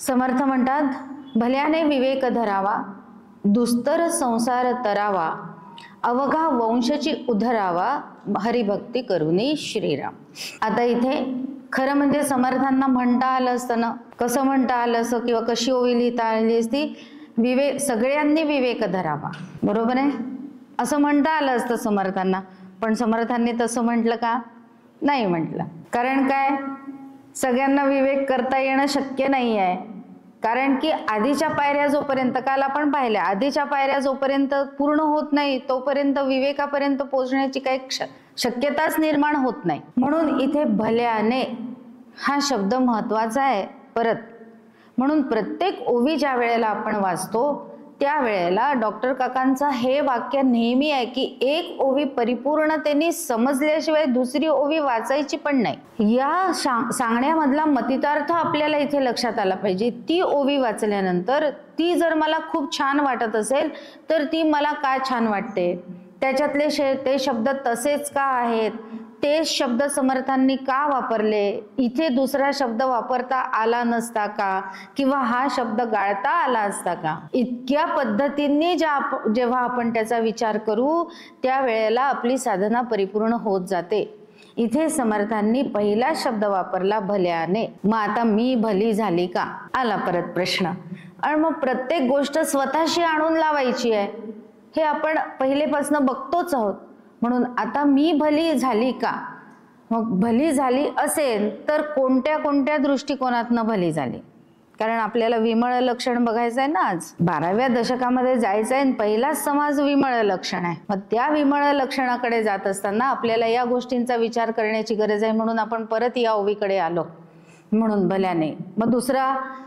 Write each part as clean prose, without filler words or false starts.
समर्थ म्हणतात, भल्याने विवेक धरावा, दुस्तर संसार तरावा, अवघा वंशची उधरावा, हरिभक्ती करुनी श्रीराम. आता इथे खरं म्हणजे समर्थांना म्हणता आलं असतं ना, कसं म्हणता आलं असं किंवा कशी ओवी लिहिता आली असती, सगळ्यांनी विवेक धरावा, बरोबर आहे, असं म्हणता आलं असतं समर्थांना. पण समर्थांनी तसं म्हटलं का? नाही म्हटलं. कारण काय? सगळ्यांना विवेक करता येणं शक्य नाही आहे. कारण की आधीच्या पायऱ्या जोपर्यंत, काल आपण पाहिल्या, आधीच्या पायऱ्या जोपर्यंत पूर्ण होत नाही तोपर्यंत विवेकापर्यंत पोहोचण्याची काही शक्यताच निर्माण होत नाही. म्हणून इथे भल्याने हा शब्द महत्वाचा आहे. परत म्हणून प्रत्येक ओवी ज्या वेळेला आपण वाचतो त्यावेळेला डॉक्टर काकांचं हे वाक्य नेहमी आहे की एक ओवी परिपूर्णतेने समजल्याशिवाय दुसरी ओवी वाचायची पण नाही. या सांगण्यामधला मतितार्थ आपल्याला इथे लक्षात आला पाहिजे. ती ओवी वाचल्यानंतर ती जर मला खूप छान वाटत असेल तर ती मला का छान वाटते, त्याच्यातले ते शब्द तसेच का आहेत, ते शब्द समर्थांनी का वापरले, इथे दुसरा शब्द वापरता आला नसता का, किंवा हा शब्द गाळता आला असता का, इतक्या पद्धतींनी जेव्हा आपण त्याचा विचार करू त्यावेळेला आपली साधना परिपूर्ण होत जाते. इथे समर्थांनी पहिला शब्द वापरला भल्याने. मग आता मी भली झाली का, आला परत प्रश्न. आणि मग प्रत्येक गोष्ट स्वतःशी आणून लावायची आहे हे आपण पहिलेपासून बघतोच आहोत. म्हणून आता मी भली झाली का, मग भली झाली असेल तर कोणत्या कोणत्या दृष्टिकोनातनं भली झाली. कारण आपल्याला विमळ लक्षण बघायचं आहे ना. आज 12व्या दशकामध्ये जायचं आहे. पहिलाच समाज विमळ लक्षण आहे. मग त्या विमळ लक्षणाकडे जात असताना आपल्याला या गोष्टींचा विचार करण्याची गरज आहे. म्हणून आपण परत या ओवीकडे आलो. म्हणून भल्याने. मग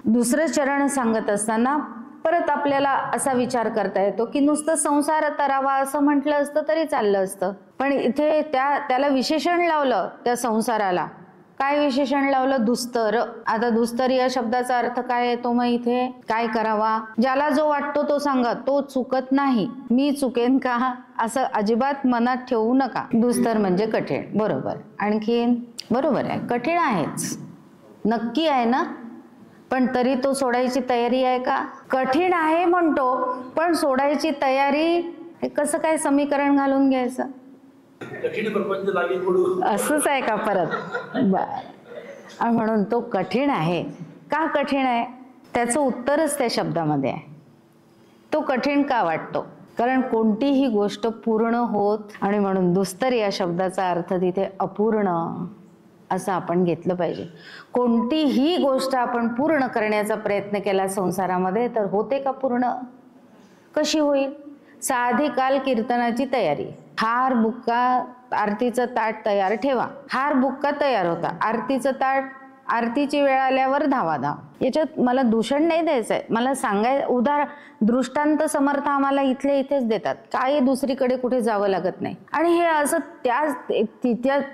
दुसरं चरण सांगत असताना परत आपल्याला असा विचार करता येतो की नुसतं संसार तरावा असं म्हटलं असतं तरी चाललं असतं. पण इथे त्याला विशेषण लावलं. त्या संसाराला काय विशेषण लावलं? दुस्तर. आता दुस्तर या शब्दाचा अर्थ काय येतो? मग इथे काय करावा? ज्याला जो वाटतो तो सांगा, तो चुकत नाही. मी चुकेन का असं अजिबात मनात ठेवू नका. दुस्तर म्हणजे कठीण. बरोबर. आणखीन बरोबर आहे, कठीण आहेच, नक्की आहे ना. पण तरी तो सोडायची तयारी आहे का? कठीण आहे म्हणतो पण सोडायची तयारी, हे कसं काय समीकरण घालून घ्यायचं? असंच आहे का परत? बर. म्हणून तो कठीण आहे. का कठीण आहे? त्याचं उत्तरच त्या शब्दामध्ये आहे. तो कठीण का वाटतो? कारण कोणतीही गोष्ट पूर्ण होत, आणि म्हणून दुस्तर या शब्दाचा अर्थ तिथे अपूर्ण असं आपण घेतलं पाहिजे. कोणतीही गोष्ट आपण पूर्ण करण्याचा प्रयत्न केला संसारामध्ये तर होते का पूर्ण? कशी होईल? साधी काल कीर्तनाची तयारी, हार बुक्का आरतीचं ताट तयार ठेवा. हार बुक्का तयार होता, आरतीचं ताट, आरतीची वेळ आल्यावर धावाधाव. याच्यात मला दूषण नाही द्यायचंय, मला दृष्टांत समर्थ आम्हाला इथले इथेच देतात. काही दुसरीकडे कुठे जावं लागत नाही. आणि हे असं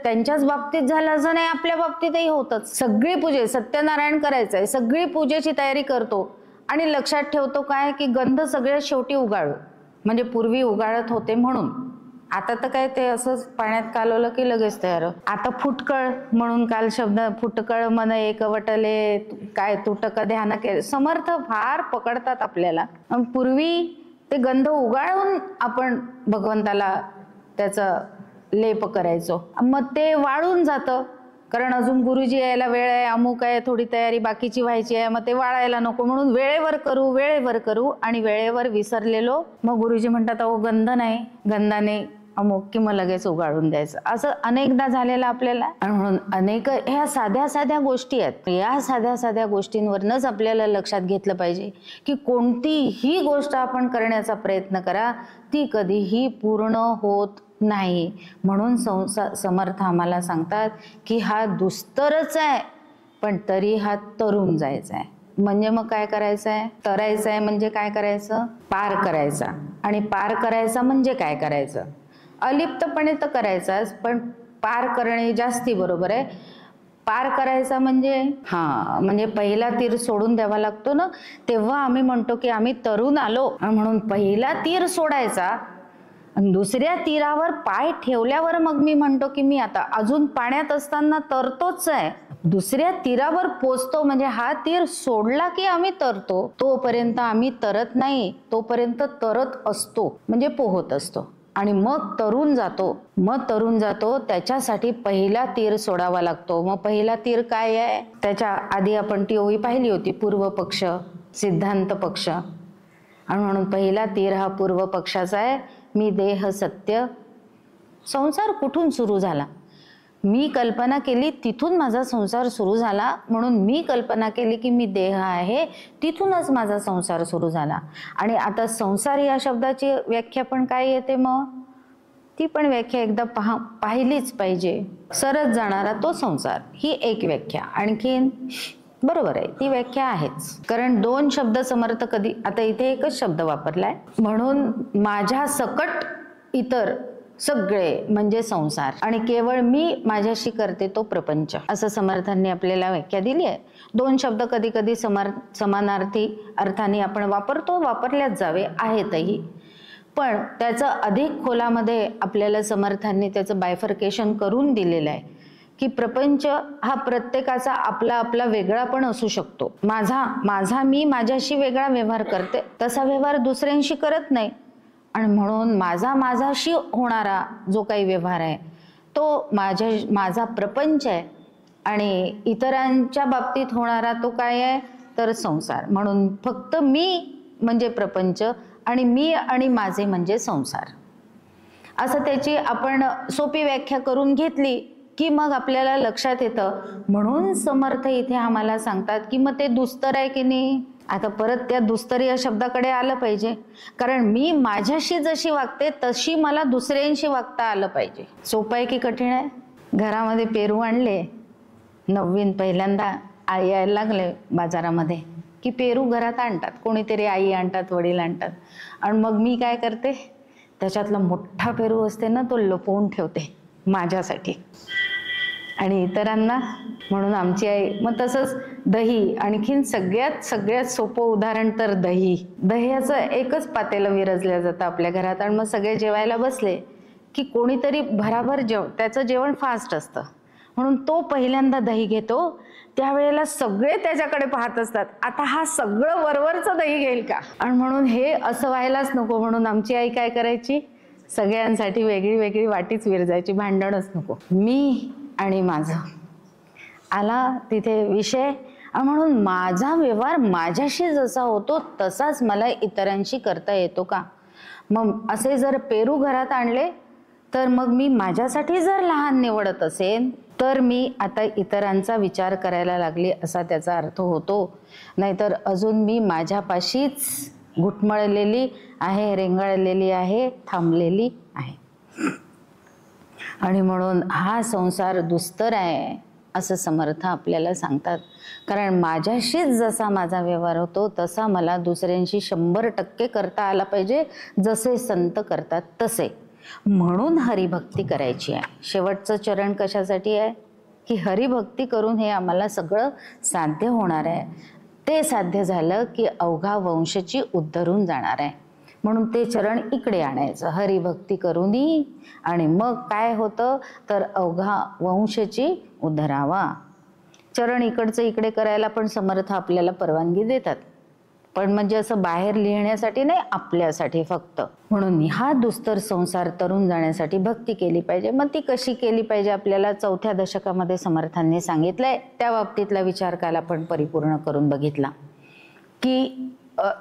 त्यांच्याच बाबतीत झालं असं नाही, आपल्या बाबतीतही होतच. सगळी पूजे, सत्यनारायण करायचंय, सगळी पूजेची तयारी करतो आणि लक्षात ठेवतो काय की गंध सगळ्यात शेवटी उगाळू. म्हणजे पूर्वी उगाळत होते म्हणून, आता तर काय ते असंच पाण्यात कालवलं की लगेच तयार. आता फुटकळ म्हणून काल शब्द, फुटकळ मन एक वटले, काय तुटक ध्यान केले. समर्थ फार पकडतात आपल्याला. पूर्वी ते गंध उगाळून आपण भगवंताला त्याचा लेप करायचो. मग ते वाळून जातं, कारण अजून गुरुजी यायला वेळ आहे, अमुक आहे, थोडी तयारी बाकीची व्हायची आहे, मग ते वाळायला नको म्हणून वेळेवर करू आणि वेळेवर विसरलेलो. मग गुरुजी म्हणतात अहो गंध नाही, गंधाने अमुक की मग लगेच उगाळून द्यायचं. असं अनेकदा झालेलं आपल्याला. म्हणून अनेक ह्या साध्या साध्या गोष्टी आहेत. या साध्या साध्या गोष्टींवरनच आपल्याला लक्षात घेतलं पाहिजे की कोणतीही गोष्ट आपण करण्याचा प्रयत्न करा, ती कधीही पूर्ण होत नाही. म्हणून समर्थ आम्हाला सांगतात की हा दुस्तरच आहे पण तरी हा तरून जायचा आहे. म्हणजे मग काय करायचं आहे? तरायचं आहे म्हणजे काय करायचं? पार करायचा. आणि पार करायचा म्हणजे काय करायचं? अलिप्तपणे तर करायचाच, पण पार करणे जास्ती बरोबर आहे. पार करायचा म्हणजे म्हणजे पहिला तीर सोडून द्यावा लागतो ना, तेव्हा आम्ही म्हणतो की आम्ही तरून आलो. म्हणून पहिला तीर सोडायचा आणि दुसऱ्या तीरावर पाय ठेवल्यावर मग मी म्हणतो की मी आता अजून पाण्यात असताना तरतोच आहे. दुसऱ्या तीरावर पोचतो म्हणजे हा तीर सोडला की आम्ही तरतो, तोपर्यंत आम्ही तरत नाही, तोपर्यंत तरत असतो म्हणजे पोहत असतो. आणि मग तरून जातो त्याच्यासाठी पहिला तीर सोडावा लागतो. मग पहिला तीर काय आहे? त्याच्या आधी आपण ती ओळी पाहिली होती, पूर्व पक्ष, सिद्धांत पक्ष. आणि म्हणून पहिला तीर हा पूर्व पक्षाचा आहे. मी देह सत्य. संसार कुठून सुरू झाला? मी कल्पना केली तिथून माझा संसार सुरू झाला. म्हणून मी कल्पना केली की मी देह आहे, तिथूनच माझा संसार सुरू झाला. आणि आता संसार या शब्दाची व्याख्या पण काय येते? मग ती पण व्याख्या एकदा पाहिलीच पाहिजे. सरस जाणारा तो संसार, ही एक व्याख्या. आणखीन बरोबर आहे, ती व्याख्या आहेच. कारण दोन शब्द समर्थ कधी, आता इथे एकच शब्द वापरलाय, म्हणून माझ्या सकट इतर सगळे म्हणजे संसार आणि केवळ मी माझ्याशी करते तो प्रपंच, असं समर्थांनी आपल्याला व्याख्या दिली आहे. दोन शब्द कधी कधी समानार्थी अर्थाने आपण वापरल्याच जावे आहेतही, पण त्याचं अधिक खोलामध्ये आपल्याला समर्थांनी त्याचं बायफर्केशन करून दिलेलं आहे की प्रपंच हा प्रत्येकाचा आपला आपला वेगळा पण असू शकतो. माझा मी माझ्याशी वेगळा व्यवहार करते, तसा व्यवहार दुसऱ्यांशी करत नाही. आणि म्हणून माझाशी होणारा जो काही व्यवहार आहे तो माझा प्रपंच आहे. आणि इतरांच्या बाबतीत होणारा तो काय आहे? तर संसार. म्हणून फक्त मी म्हणजे प्रपंच आणि मी आणि माझे म्हणजे संसार, असं त्याची आपण सोपी व्याख्या करून घेतली की मग आपल्याला लक्षात येतं. म्हणून समर्थ इथे आम्हाला सांगतात की मग ते दुस्तर आहे की नाही. आता परत त्या दुस्तर या शब्दाकडे आलं पाहिजे, कारण मी माझ्याशी जशी वागते तशी मला दुसऱ्यांशी वागता आलं पाहिजे. सोपं आहे की कठीण आहे? घरामध्ये पेरू आणले, नवीन पहिल्यांदा आई यायला लागले बाजारामध्ये की पेरू घरात आणतात, कोणीतरी आई आणतात, वडील आणतात. आणि मग मी काय करते, त्याच्यातला मोठा पेरू असते ना तो लपवून ठेवते माझ्यासाठी आणि इतरांना. म्हणून आमची आई, मग तसंच दही, आणखीन सगळ्यात सोपं उदाहरण तर दह्याचं एकच पातेलं विरजलं जातं आपल्या घरात. आणि मग सगळे जेवायला बसले की कोणीतरी भराभर त्याचं जेवण फास्ट असतं म्हणून तो पहिल्यांदा दही घेतो. त्यावेळेला सगळे त्याच्याकडे पाहत असतात, आता हा सगळं वरवरचं दही घेईल का? आणि म्हणून हे असं व्हायलाच नको म्हणून आमची आई काय करायची, सगळ्यांसाठी वेगळी वेगळी वाटीच विरजायची, भांडणच नको. मी आणि माझं आला तिथे विषय. म्हणून माझा व्यवहार माझ्याशी जसा होतो तसाच मला इतरांशी करता येतो का? मग असे जर पेरू घरात आणले तर मग मी माझ्यासाठी जर लहान निवडत असेल तर मी आता इतरांचा विचार करायला लागली असा त्याचा अर्थ होतो. नाहीतर अजून मी माझ्यापाशीच घुटमळलेली आहे, रेंगाळलेली आहे, थांबलेली आहे. आणि म्हणून हा संसार दुस्तर आहे असं समर्थ आपल्याला सांगतात. कारण माझ्याशीच जसा माझा व्यवहार होतो तसा मला दुसऱ्यांशी 100% करता आला पाहिजे, जसे संत करतात तसे. म्हणून हरिभक्ती करायची आहे. शेवटचं चरण कशासाठी आहे की हरिभक्ती करून हे आम्हाला सगळं साध्य होणार आहे. ते साध्य झालं की अवघा वंशची उद्धरून जाणार आहे. म्हणून ते चरण इकडे आणायचं, हरिभक्ती करूनी. आणि मग काय होतं तर अवघा वंशची उद्धरावा. चरण इकडचं इकडे करायला पण समर्थ आपल्याला परवानगी देतात, पण म्हणजे असं बाहेर लिहिण्यासाठी नाही, आपल्यासाठी फक्त. म्हणून हा दुस्तर संसार तरून जाण्यासाठी भक्ती केली पाहिजे. मग ती कशी केली पाहिजे आपल्याला 4थ्या दशकामध्ये समर्थांनी सांगितलंय. त्या बाबतीतला विचार काल आपण परिपूर्ण करून बघितला की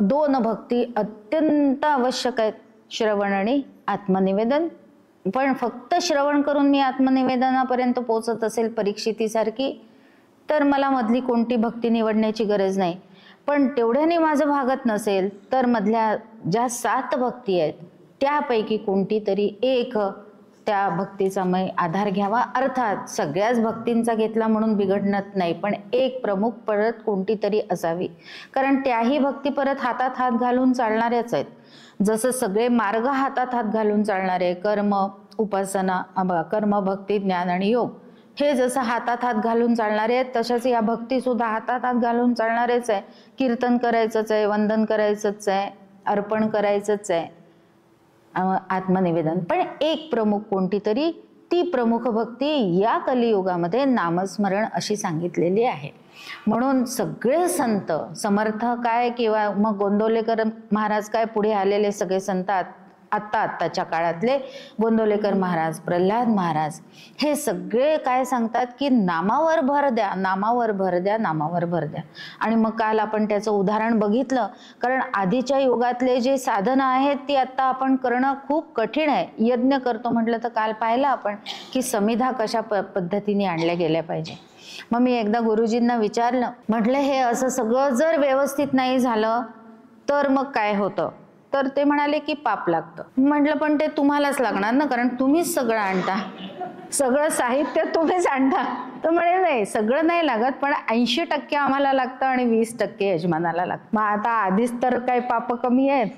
2 भक्ती अत्यंत आवश्यक आहेत, श्रवण आणि आत्मनिवेदन. पण फक्त श्रवण करून मी आत्मनिवेदनापर्यंत पोहोचत असेल परीक्षितीसारखी तर मला मधली कोणती भक्ती निवडण्याची गरज नाही. पण तेवढ्याने माझं भागत नसेल तर मधल्या ज्या 7 भक्ती आहेत त्यापैकी कोणती तरी एक त्या भक्तीचा आधार घ्यावा. अर्थात सगळ्याच भक्तींचा घेतला म्हणून बिघडणार नाही, पण एक प्रमुख परत कोणती तरी असावी. कारण त्याही भक्ती परत हातात हात घालून चालणाऱ्याच आहेत. जसं सगळे मार्ग हातात हात घालून चालणारे, कर्म, उपासना, कर्म, भक्ती, ज्ञान आणि योग, हे जसं हातात हात घालून चालणारे आहेत तशाच या भक्ती सुद्धा हातात हात घालून चालणारेच आहे. कीर्तन करायचंच आहे, वंदन करायचंच आहे, अर्पण करायचंच आहे. आत्मनिवेदन. पण एक प्रमुख कोणती तरी, ती प्रमुख भक्ती या कलियुगामध्ये नामस्मरण अशी सांगितलेली आहे. म्हणून सगळे संत समर्थ काय किंवा मग गोंदवलेकर महाराज काय, पुढे आलेले सगळे संत आत्ताच्या काळातले गोंदवलेकर महाराज, प्रल्हाद महाराज, हे सगळे काय सांगतात की नामावर भर द्या, नामावर भर द्या, नामावर भर द्या. आणि मग काल आपण त्याचं उदाहरण बघितलं. कारण आधीच्या युगातले जे साधनं आहेत ती आता आपण करणं खूप कठीण आहे. यज्ञ करतो म्हटलं तर काल पाहिलं आपण की समिधा कशा पद्धतीने आणल्या गेल्या पाहिजे. मग मी एकदा गुरुजींना विचारलं, म्हटलं हे असं सगळं जर व्यवस्थित नाही झालं तर मग काय होतं? तर ते म्हणाले की पाप लागतं. म्हटलं पण ते तुम्हालाच लागणार ना, कारण तुम्हीच सगळं आणता, सगळं साहित्य तुम्हीच आणता. तर म्हणे नाही, सगळं नाही लागत, पण 80% आम्हाला लागतं आणि 20% यजमानाला लागतं. मग आता आधीच तर काही पाप कमी आहेत,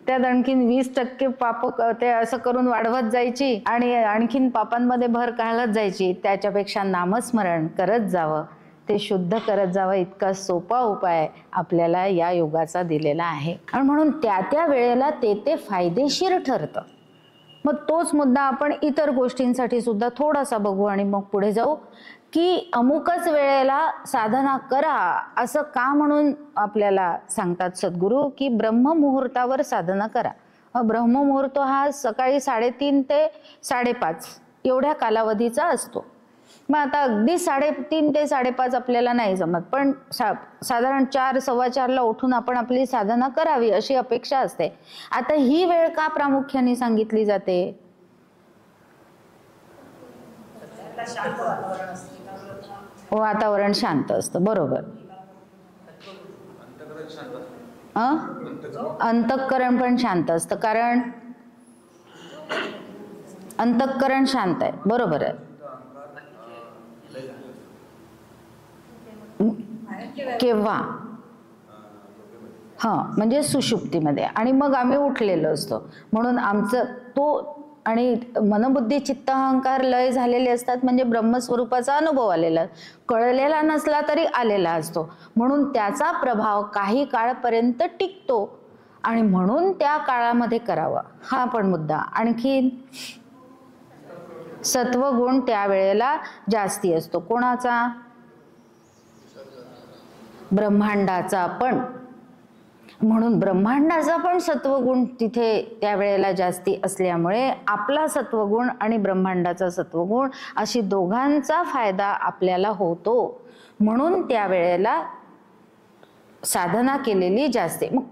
त्यात आणखीन 20% पाप ते असं करून वाढवत जायची आणि आणखीन पापांमध्ये भर घालत जायची. त्याच्यापेक्षा नामस्मरण करत जावं, ते शुद्ध करत जावं, इतका सोपा उपाय आपल्याला या योगाचा दिलेला आहे. आणि म्हणून त्या त्या वेळेला ते फायदेशीर ठरतं. मग तोच मुद्दा आपण इतर गोष्टींसाठी सुद्धा थोडासा बघू आणि मग पुढे जाऊ की अमुकच वेळेला साधना करा असं का म्हणून आपल्याला सांगतात सद्गुरू की ब्रह्ममुहूर्तावर साधना करा. ब्रह्ममुहूर्त हा सकाळी 3:30 ते 5:30 एवढ्या कालावधीचा असतो. मग आता अगदी 3:30 ते 5:30 आपल्याला नाही जमत, पण साधारण 4, 4:15 उठून आपण आपली साधना करावी अशी अपेक्षा असते. आता ही वेळ का प्रामुख्याने सांगितली जाते? वातावरण शांत असतं, बरोबर. अंतःकरण पण शांत असतं, कारण अंतःकरण शांत आहे, बरोबर आहे. केव्हा? म्हणजे सुषुप्तीमध्ये. आणि मग आम्ही उठलेलो असतो, म्हणून आमचं तो आणि मनबुद्धी चित्त अहंकार लय झालेले असतात, म्हणजे ब्रह्मस्वरूपाचा अनुभव आलेला, कळलेला नसला तरी आलेला असतो. म्हणून त्याचा प्रभाव काही काळपर्यंत टिकतो आणि म्हणून त्या काळामध्ये करावा, हा पण मुद्दा. आणखी सत्वगुण त्यावेळेला जास्ती असतो. कोणाचा? ब्रह्मांडाचा पण. म्हणून ब्रह्मांडाचा पण सत्वगुण तिथे त्यावेळेला जास्ती असल्यामुळे आपला सत्वगुण आणि ब्रह्मांडाचा सत्वगुण अशी दोघांचा फायदा आपल्याला होतो. म्हणून त्यावेळेला साधना केलेली जास्ती. मग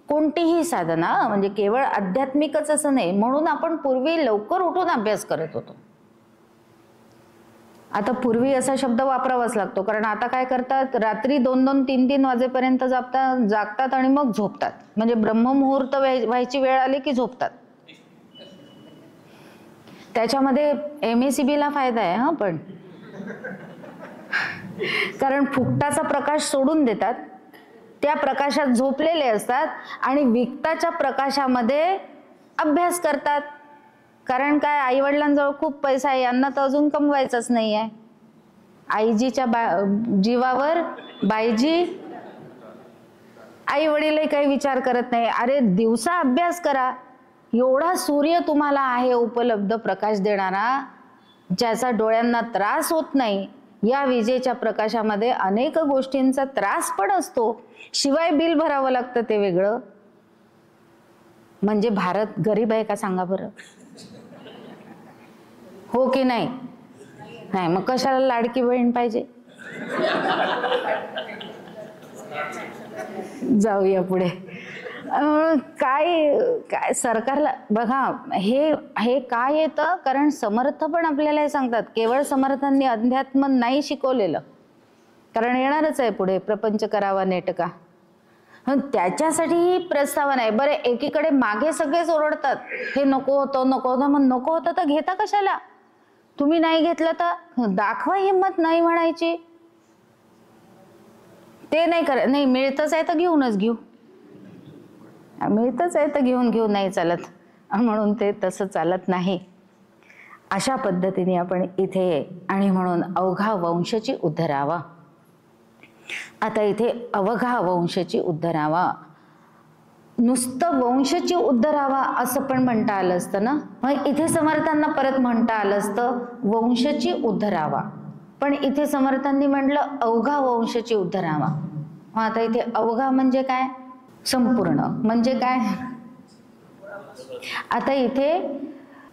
कोणतीही साधना, म्हणजे केवळ आध्यात्मिकच असं नाही. म्हणून आपण पूर्वी लवकर उठून अभ्यास करत होतो. आता पूर्वी असा शब्द वापरावाच लागतो, कारण आता काय करतात, रात्री 2-2, 3-3 वाजेपर्यंत जागतात आणि मग झोपतात. म्हणजे ब्रह्ममुहूर्त व्हायची वेळ आली की झोपतात. त्याच्यामध्ये MACBला फायदा आहे पण कारण फुकटाचा प्रकाश सोडून देतात, त्या प्रकाशात झोपलेले असतात आणि विकताच्या प्रकाशामध्ये अभ्यास करतात. कारण काय, आई वडिलांजवळ खूप पैसा आहे, यांना तर अजून कमवायचंच नाही आहे. आईजीच्या जीवावर बाईजी, आई वडीलही काही विचार करत नाही. अरे दिवसा अभ्यास करा, एवढा सूर्य तुम्हाला आहे उपलब्ध, प्रकाश देणारा, ज्याचा डोळ्यांना त्रास होत नाही. या विजेच्या प्रकाशामध्ये अनेक गोष्टींचा त्रास पण असतो, शिवाय बिल भरावं लागतं ते वेगळं. म्हणजे भारत गरीब आहे का सांगा बरं? हो की नाही? नाही, मग कशाला लाडकी बहीण पाहिजे? जाऊया पुढे. काय सरकारला बघा, हे काय येतं, कारण समर्थ पण आपल्याला हे सांगतात, केवळ समर्थांनी अध्यात्म नाही शिकवलेलं, कारण येणारच आहे पुढे प्रपंच करावा नेटका. त्याच्यासाठी ही प्रस्तावना आहे. बरे, एकीकडे मागे सगळेच ओरडतात, हे नको होतं, नको होतं. मग नको होतं तर घेता कशाला? तुम्ही नाही घेतलं तर दाखवा हिंमत नाही म्हणायची. ते नाही मिळतच आहे तर घेऊनच घेऊ, मिळतच आहे तर घेऊ नाही चालत, म्हणून ते तसं चालत नाही. अशा पद्धतीने आपण इथे, आणि म्हणून अवघा वंशची उद्धरावा. आता इथे अवघा वंशची उद्धरावा नुसतं वंशची उद्धरावा असं पण म्हणता आलं असतं ना. मग इथे समर्थांना परत म्हणता आलं असतं वंशची उद्धरावा, पण इथे समर्थांनी म्हटलं अवघा वंशची उद्धरावा. मग आता इथे अवघा म्हणजे काय, संपूर्ण म्हणजे काय. आता इथे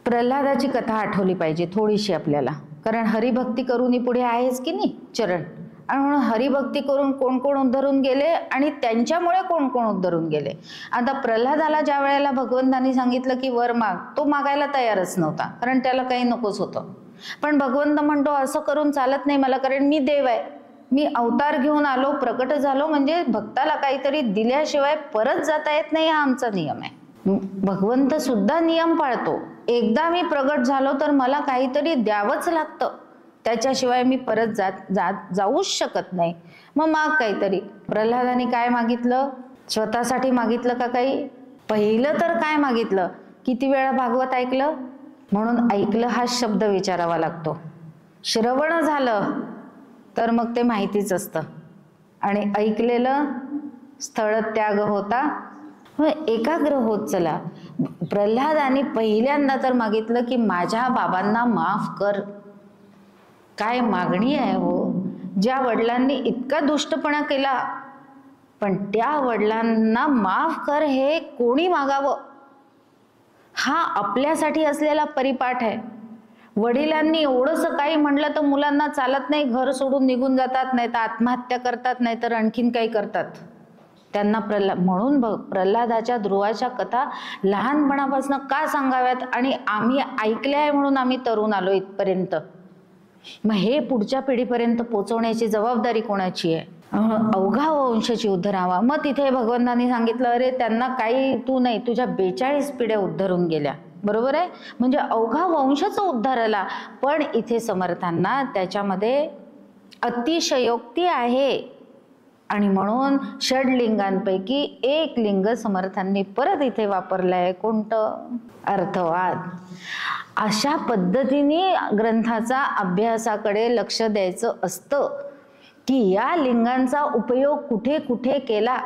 प्रल्हादाची कथा आठवली पाहिजे थोडीशी आपल्याला, कारण हरिभक्ती करून पुढे आहेच की नाही चरण. आणि म्हणून हरिभक्ती करून कोण कोण उद्धरून गेले आणि त्यांच्यामुळे कोण कोण उद्धरून गेले. आता प्रल्हादाला ज्या वेळेला भगवंतांनी सांगितलं की वर माग, तो मागायला तयारच नव्हता, कारण त्याला काही नकोच होतं. पण भगवंत म्हणतो असं करून चालत नाही मला, कारण मी देव आहे, मी अवतार घेऊन आलो, प्रकट झालो, म्हणजे भक्ताला काहीतरी दिल्याशिवाय परत जाता येत नाही, हा आमचा नियम आहे. भगवंत सुद्धा नियम पाळतो, एकदा मी प्रगट झालो तर मला काहीतरी द्यावंच लागतं, त्याच्याशिवाय मी परत जाऊच शकत नाही. मग माग काहीतरी. प्रल्हादाने काय मागितलं, स्वतःसाठी मागितलं का काही. पहिलं तर काय मागितलं, किती वेळा भागवत ऐकलं, म्हणून ऐकलं हा शब्द विचारावा लागतो. श्रवण झालं तर मग ते माहितीच असतं, आणि ऐकलेलं स्थळ त्याग होता, मग एकाग्र होत चला. प्रल्हादाने पहिल्यांदा तर मागितलं की माझ्या बाबांना माफ कर. काय मागणी आहे हो, ज्या वडिलांनी इतका दुष्टपणा केला, पण त्या वडिलांना माफ कर हे कोणी मागावं, हा आपल्यासाठी असलेला परिपाठ आहे. वडिलांनी एवढंसं काही म्हटलं तर मुलांना चालत नाही, घर सोडून निघून जातात, नाही तर आत्महत्या करतात, नाही तर आणखीन काही करतात. त्यांना म्हणून प्रल्हादाच्या ध्रुवाच्या कथा लहानपणापासून का सांगाव्यात, आणि आम्ही ऐकल्या आहे म्हणून आम्ही तरुण आलो इथपर्यंत. मग हे पुढच्या पिढीपर्यंत पोहोचवण्याची जबाबदारी कोणाची आहे. अवघा वंशाची उद्धरावा. मग तिथे भगवंतांनी सांगितलं अरे त्यांना काही तू नाही, तुझ्या 42 पिढ्या उद्धरून गेल्या, बरोबर आहे, म्हणजे अवघा वंशच उद्धारला. पण इथे समर्थांना त्याच्यामध्ये अतिशयोक्ती आहे, आणि म्हणून षडलिंगांपैकी एक लिंग समर्थांनी परत इथे वापरलंय, कोणतं, अर्थवाद. अशा पद्धतीने ग्रंथाचा अभ्यासाकडे लक्ष द्यायचं असतं की या लिंगांचा उपयोग कुठे कुठे केला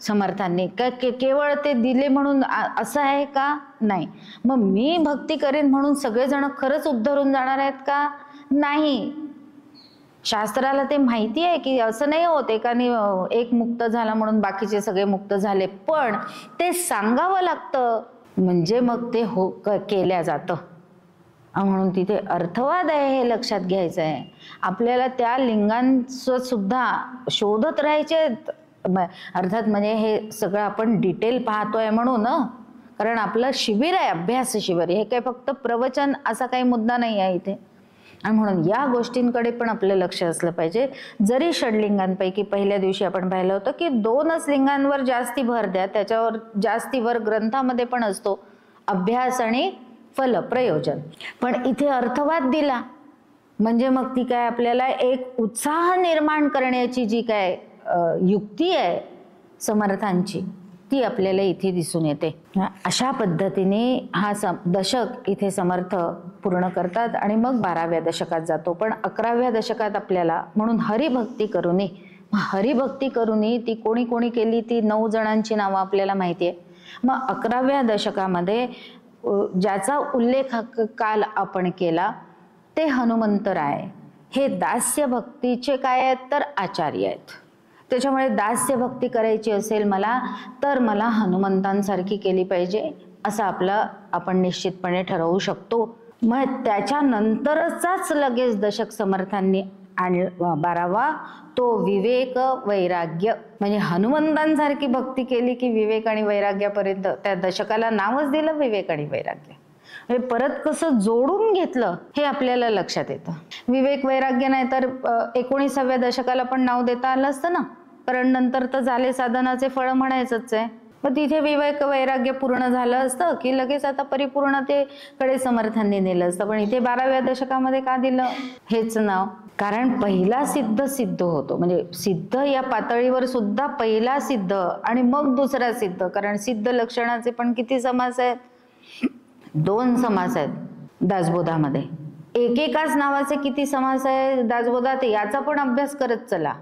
समर्थांनी. केवळ ते दिले म्हणून असं आहे का, नाही. मग मी भक्ती करेन म्हणून सगळेजण खरंच उद्धरून जाणार आहेत का, नाही. शास्त्राला ते माहिती आहे की असं नाही होत, एकाने एक मुक्त झाला म्हणून बाकीचे सगळे मुक्त झाले, पण ते सांगावं लागतं, म्हणजे मग ते केल्या जातं. म्हणून तिथे अर्थवाद आहे हे लक्षात घ्यायचं आहे आपल्याला. त्या लिंगांचं सुद्धा शोधत राहायचे, अर्थात म्हणजे हे सगळं आपण डिटेल पाहतोय म्हणून, कारण आपलं शिबिर आहे, अभ्यास शिबिर, हे काही फक्त प्रवचन असा काही मुद्दा नाही आहे इथे. आणि म्हणून या गोष्टींकडे पण आपलं लक्ष असलं पाहिजे. जरी षडलिंगांपैकी पहिल्या दिवशी आपण पाहिलं होतं की 2च लिंगांवर जास्ती भर द्या, त्याच्यावर जास्ती भर ग्रंथामध्ये पण असतो, अभ्यास आणि फल प्रयोजन. पण इथे अर्थवाद दिला म्हणजे मग ती काय आपल्याला एक उत्साह निर्माण करण्याची जी काय युक्ती आहे समर्थांची, ती आपल्याला इथे दिसून येते. अशा पद्धतीने हा दशक इथे समर्थ पूर्ण करतात आणि मग 12व्या दशकात जातो. पण 11व्या दशकात आपल्याला म्हणून हरिभक्ती करूनी, हरिभक्ती करूनी ती कोणी कोणी केली, ती 9 जणांची नावं आपल्याला माहिती आहे. मग 11व्या दशकामध्ये ज्याचा उल्लेख काल आपण केला ते हनुमंतराय. हे दास्य भक्तीचे काय आहेत तर आचार्य आहेत. त्याच्यामुळे दास्य भक्ती करायची असेल मला तर मला हनुमंतांसारखी केली पाहिजे असं आपलं आपण निश्चितपणे ठरवू शकतो. मग त्याच्यानंतरचाच लगेच दशक समर्थांनी 12वा तो विवेक वैराग्य, म्हणजे हनुमंतांसारखी भक्ती केली की विवेक आणि वैराग्यापर्यंत. त्या दशकाला नावच दिलं विवेक आणि वैराग्य. हे परत कसं जोडून घेतलं हे आपल्याला लक्षात येतं. विवेक वैराग्य नाही तर 19व्या दशकाला पण नाव देता आलं असतं ना, कारण नंतर तर झाले साधनाचे फळ म्हणायचंच आहे. मग तिथे विवेक वैराग्य पूर्ण झालं असतं की लगेच आता परिपूर्णतेकडे समर्थांनी नेलं असतं. पण इथे 12व्या दशकामध्ये का दिलं हेच नाव, कारण पहिला सिद्ध होतो, म्हणजे सिद्ध या पातळीवर सुद्धा पहिला सिद्ध आणि मग दुसरा सिद्ध. कारण सिद्ध लक्षणाचे पण किती समास आहेत, 2 समास आहेत दासबोधामध्ये. एकेकाच नावाचे किती समास आहे दासबोधात याचा पण अभ्यास करत चला.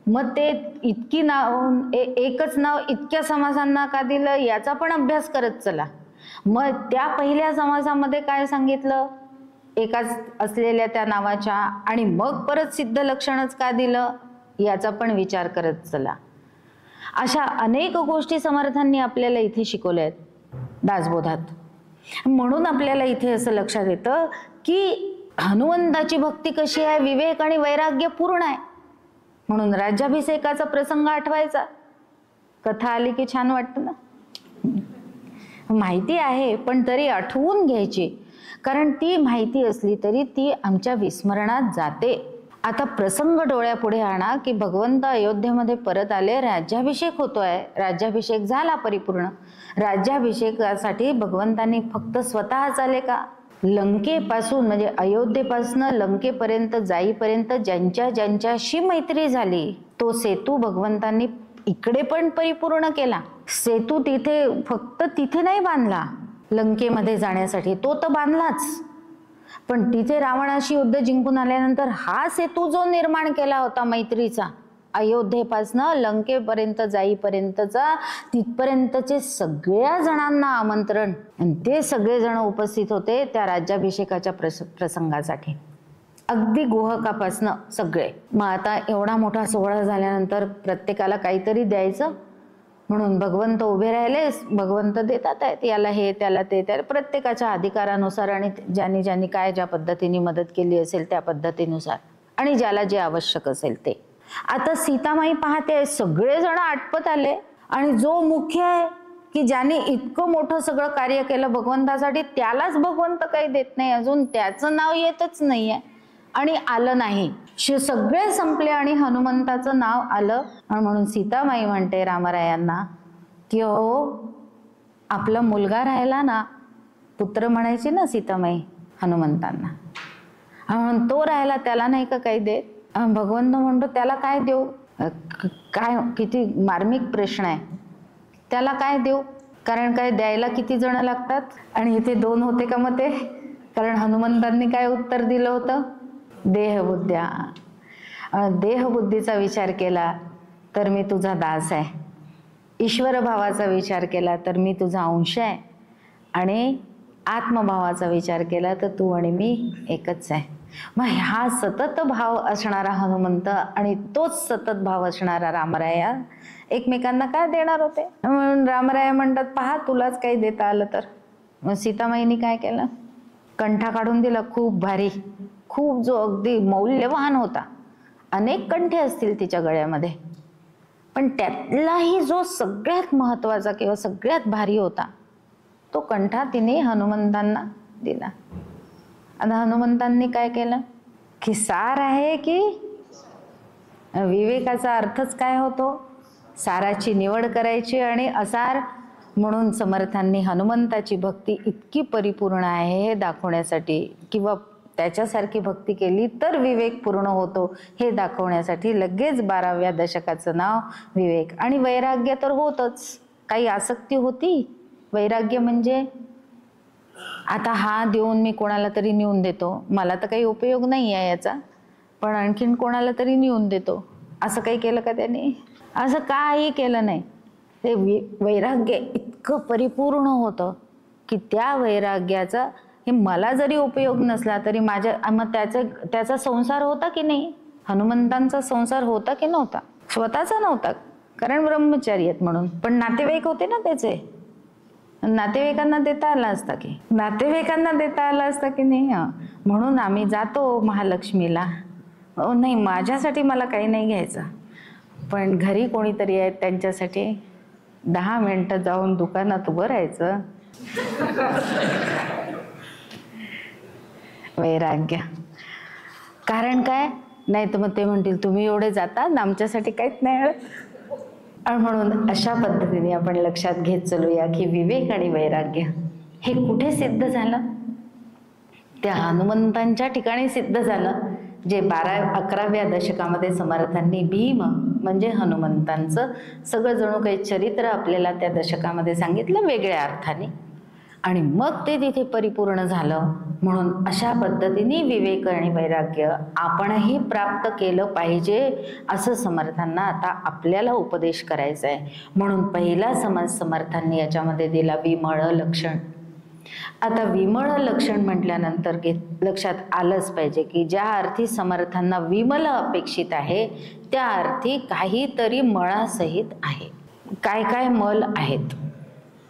मग ते इतकी नाव एकच नाव इतक्या समासांना का दिलं याचा पण अभ्यास करत चला. मग त्या पहिल्या समासामध्ये काय सांगितलं एकाच असलेल्या त्या नावाच्या, आणि मग परत सिद्ध लक्षणच का दिलं याचा पण विचार करत चला. अशा अनेक गोष्टी समर्थांनी आपल्याला इथे शिकवल्या आहेत दासबोधात. म्हणून आपल्याला इथे असं लक्षात येतं की हनुमंताची भक्ती कशी आहे, विवेक आणि वैराग्य पूर्ण आहे. म्हणून राज्याभिषेकाचा प्रसंग आठवायचा. कथा आली की छान वाटतं ना, माहिती आहे पण तरी आठवून घ्यायची, कारण ती माहिती असली तरी ती आमच्या विस्मरणात जाते. आता प्रसंग डोळ्यापुढे आणा की भगवंत अयोध्येमध्ये परत आले, राज्याभिषेक होतोय. राज्याभिषेक झाला परिपूर्ण. राज्याभिषेकासाठी भगवंतांनी फक्त स्वतःच आले का? लंकेपासून म्हणजे अयोध्येपासून लंकेपर्यंत जाईपर्यंत ज्यांच्या ज्यांच्याशी मैत्री झाली तो सेतू भगवंतांनी इकडे पण परिपूर्ण केला. सेतू तिथे फक्त तिथे नाही बांधला लंकेमध्ये जाण्यासाठी, तो तर बांधलाच, पण तिथे रावणाशी युद्ध जिंकून आल्यानंतर हा सेतू जो निर्माण केला होता मैत्रीचा, अयोध्येपासनं लंकेपर्यंत जाईपर्यंतचा, तिथपर्यंतचे सगळ्या जणांना आमंत्रण, आणि ते सगळे जण उपस्थित होते त्या राज्याभिषेकाच्या प्रसंगासाठी, अगदी गुहकापासनं सगळे. मग आता एवढा मोठा सोहळा झाल्यानंतर प्रत्येकाला काहीतरी द्यायचं, म्हणून भगवंत उभे राहिले. भगवंत देतात आहेत, याला हे त्याला ते, त्या प्रत्येकाच्या अधिकारानुसार आणि ज्यांनी ज्यांनी काय ज्या पद्धतीने मदत केली असेल त्या पद्धतीनुसार, आणि ज्याला जे आवश्यक असेल ते. आता सीतामाई पाहते सगळेजण आटपत आले, आणि जो मुख्य आहे की ज्याने इतकं मोठं सगळं कार्य केलं भगवंतासाठी, त्यालाच भगवंत काही देत नाही, अजून त्याचं नाव येतच नाहीये आणि आलं नाही. सगळे संपले आणि हनुमंताचं नाव आलं. आणि म्हणून सीतामाई म्हणते रामरायांना की हो आपला मुलगा राहिला ना, पुत्र म्हणायची ना सीतामाई हनुमंतांना, म्हणून तो राहिला, त्याला नाही का काही देत? भगवंत म्हणतो त्याला काय देऊ? काय किती मार्मिक प्रश्न आहे, त्याला काय देऊ? कारण काय द्यायला किती जण लागतात, आणि इथे दोन होते का मग ते? कारण हनुमंतांनी काय उत्तर दिलं होतं? देहबुद्ध्या. देहबुद्धीचा विचार केला तर मी तुझा दास आहे, ईश्वर भावाचा विचार केला तर मी तुझा अंश आहे, आणि आत्मभावाचा विचार केला तर तू आणि मी एकच आहे. मग हा सतत भाव असणारा हनुमंत आणि तोच सतत भाव असणारा रामराया एकमेकांना काय देणार होते? म्हणून रामराया म्हणतात पहा तुलाच काही देता आलं तर. मग सीतामाईनी काय केलं? कंठा काढून दिला, खूप भारी, खूप जो अगदी मौल्यवान होता. अनेक कंठे असतील तिच्या गळ्यामध्ये, पण त्यातलाही जो सगळ्यात महत्वाचा किंवा सगळ्यात भारी होता तो कंठा तिने हनुमंतांना दिला. आता हनुमंतांनी काय केलं की सार आहे की विवेकाचा अर्थच काय होतो? साराची निवड करायची आणि असार. म्हणून समर्थांनी हनुमंताची भक्ती इतकी परिपूर्ण आहे हे दाखवण्यासाठी, किंवा त्याच्यासारखी भक्ती केली तर विवेक पूर्ण होतो हे दाखवण्यासाठी लगेच 12व्या दशकाचं नाव विवेक. आणि वैराग्य तर होतच, काही आसक्ती होती. वैराग्य म्हणजे आता हा देऊन मी कोणाला तरी नेऊन देतो, मला तर काही उपयोग नाही आहे याचा, पण आणखीन कोणाला तरी नेऊन देतो, असं काही केलं का त्याने? असं काही केलं नाही. ते वैराग्य इतकं परिपूर्ण होतं की त्या वैराग्याचा हे मला जरी उपयोग नसला तरी मग त्याचा संसार होता की नाही? हनुमंतांचा संसार होता की नव्हता? स्वतःचा नव्हता, कारण ब्रह्मचारी आहेत म्हणून, पण नातेवाईक होते ना त्याचे. नातेवाईकांना देता आला असता की नाही? म्हणून आम्ही जातो महालक्ष्मीला, नाही माझ्यासाठी मला काही नाही घ्यायचं, पण घरी कोणीतरी आहेत त्यांच्यासाठी 10 मिनिटं जाऊन दुकानात उभं राहायचं. वैराग्य. कारण काय? नाही तर मग ते म्हणतील तुम्ही एवढे जाता आमच्यासाठी काहीच नाही. आणि म्हणून अशा पद्धतीने आपण लक्षात घेत चलूया की विवेक आणि वैराग्य हे कुठे सिद्ध झालं? त्या हनुमंतांच्या ठिकाणी सिद्ध झालं, जे 11व्या दशकामध्ये समर्थांनी भीम म्हणजे हनुमंतांचं सगळं जणू काही चरित्र आपल्याला त्या दशकामध्ये सांगितलं वेगळ्या अर्थाने. आणि मग ते तिथे परिपूर्ण झालं. म्हणून अशा पद्धतीने विवेक आणि वैराग्य आपणही प्राप्त केलं पाहिजे असं समर्थांना आता आपल्याला उपदेश करायचा आहे. म्हणून पहिला समज समर्थांनी याच्यामध्ये दिला विमळ लक्षण. आता विमळ लक्षण म्हटल्यानंतर लक्षात आलंच पाहिजे की ज्या अर्थी समर्थांना विमल अपेक्षित आहे त्या अर्थी काहीतरी मळासहित आहे. काय काय मल आहेत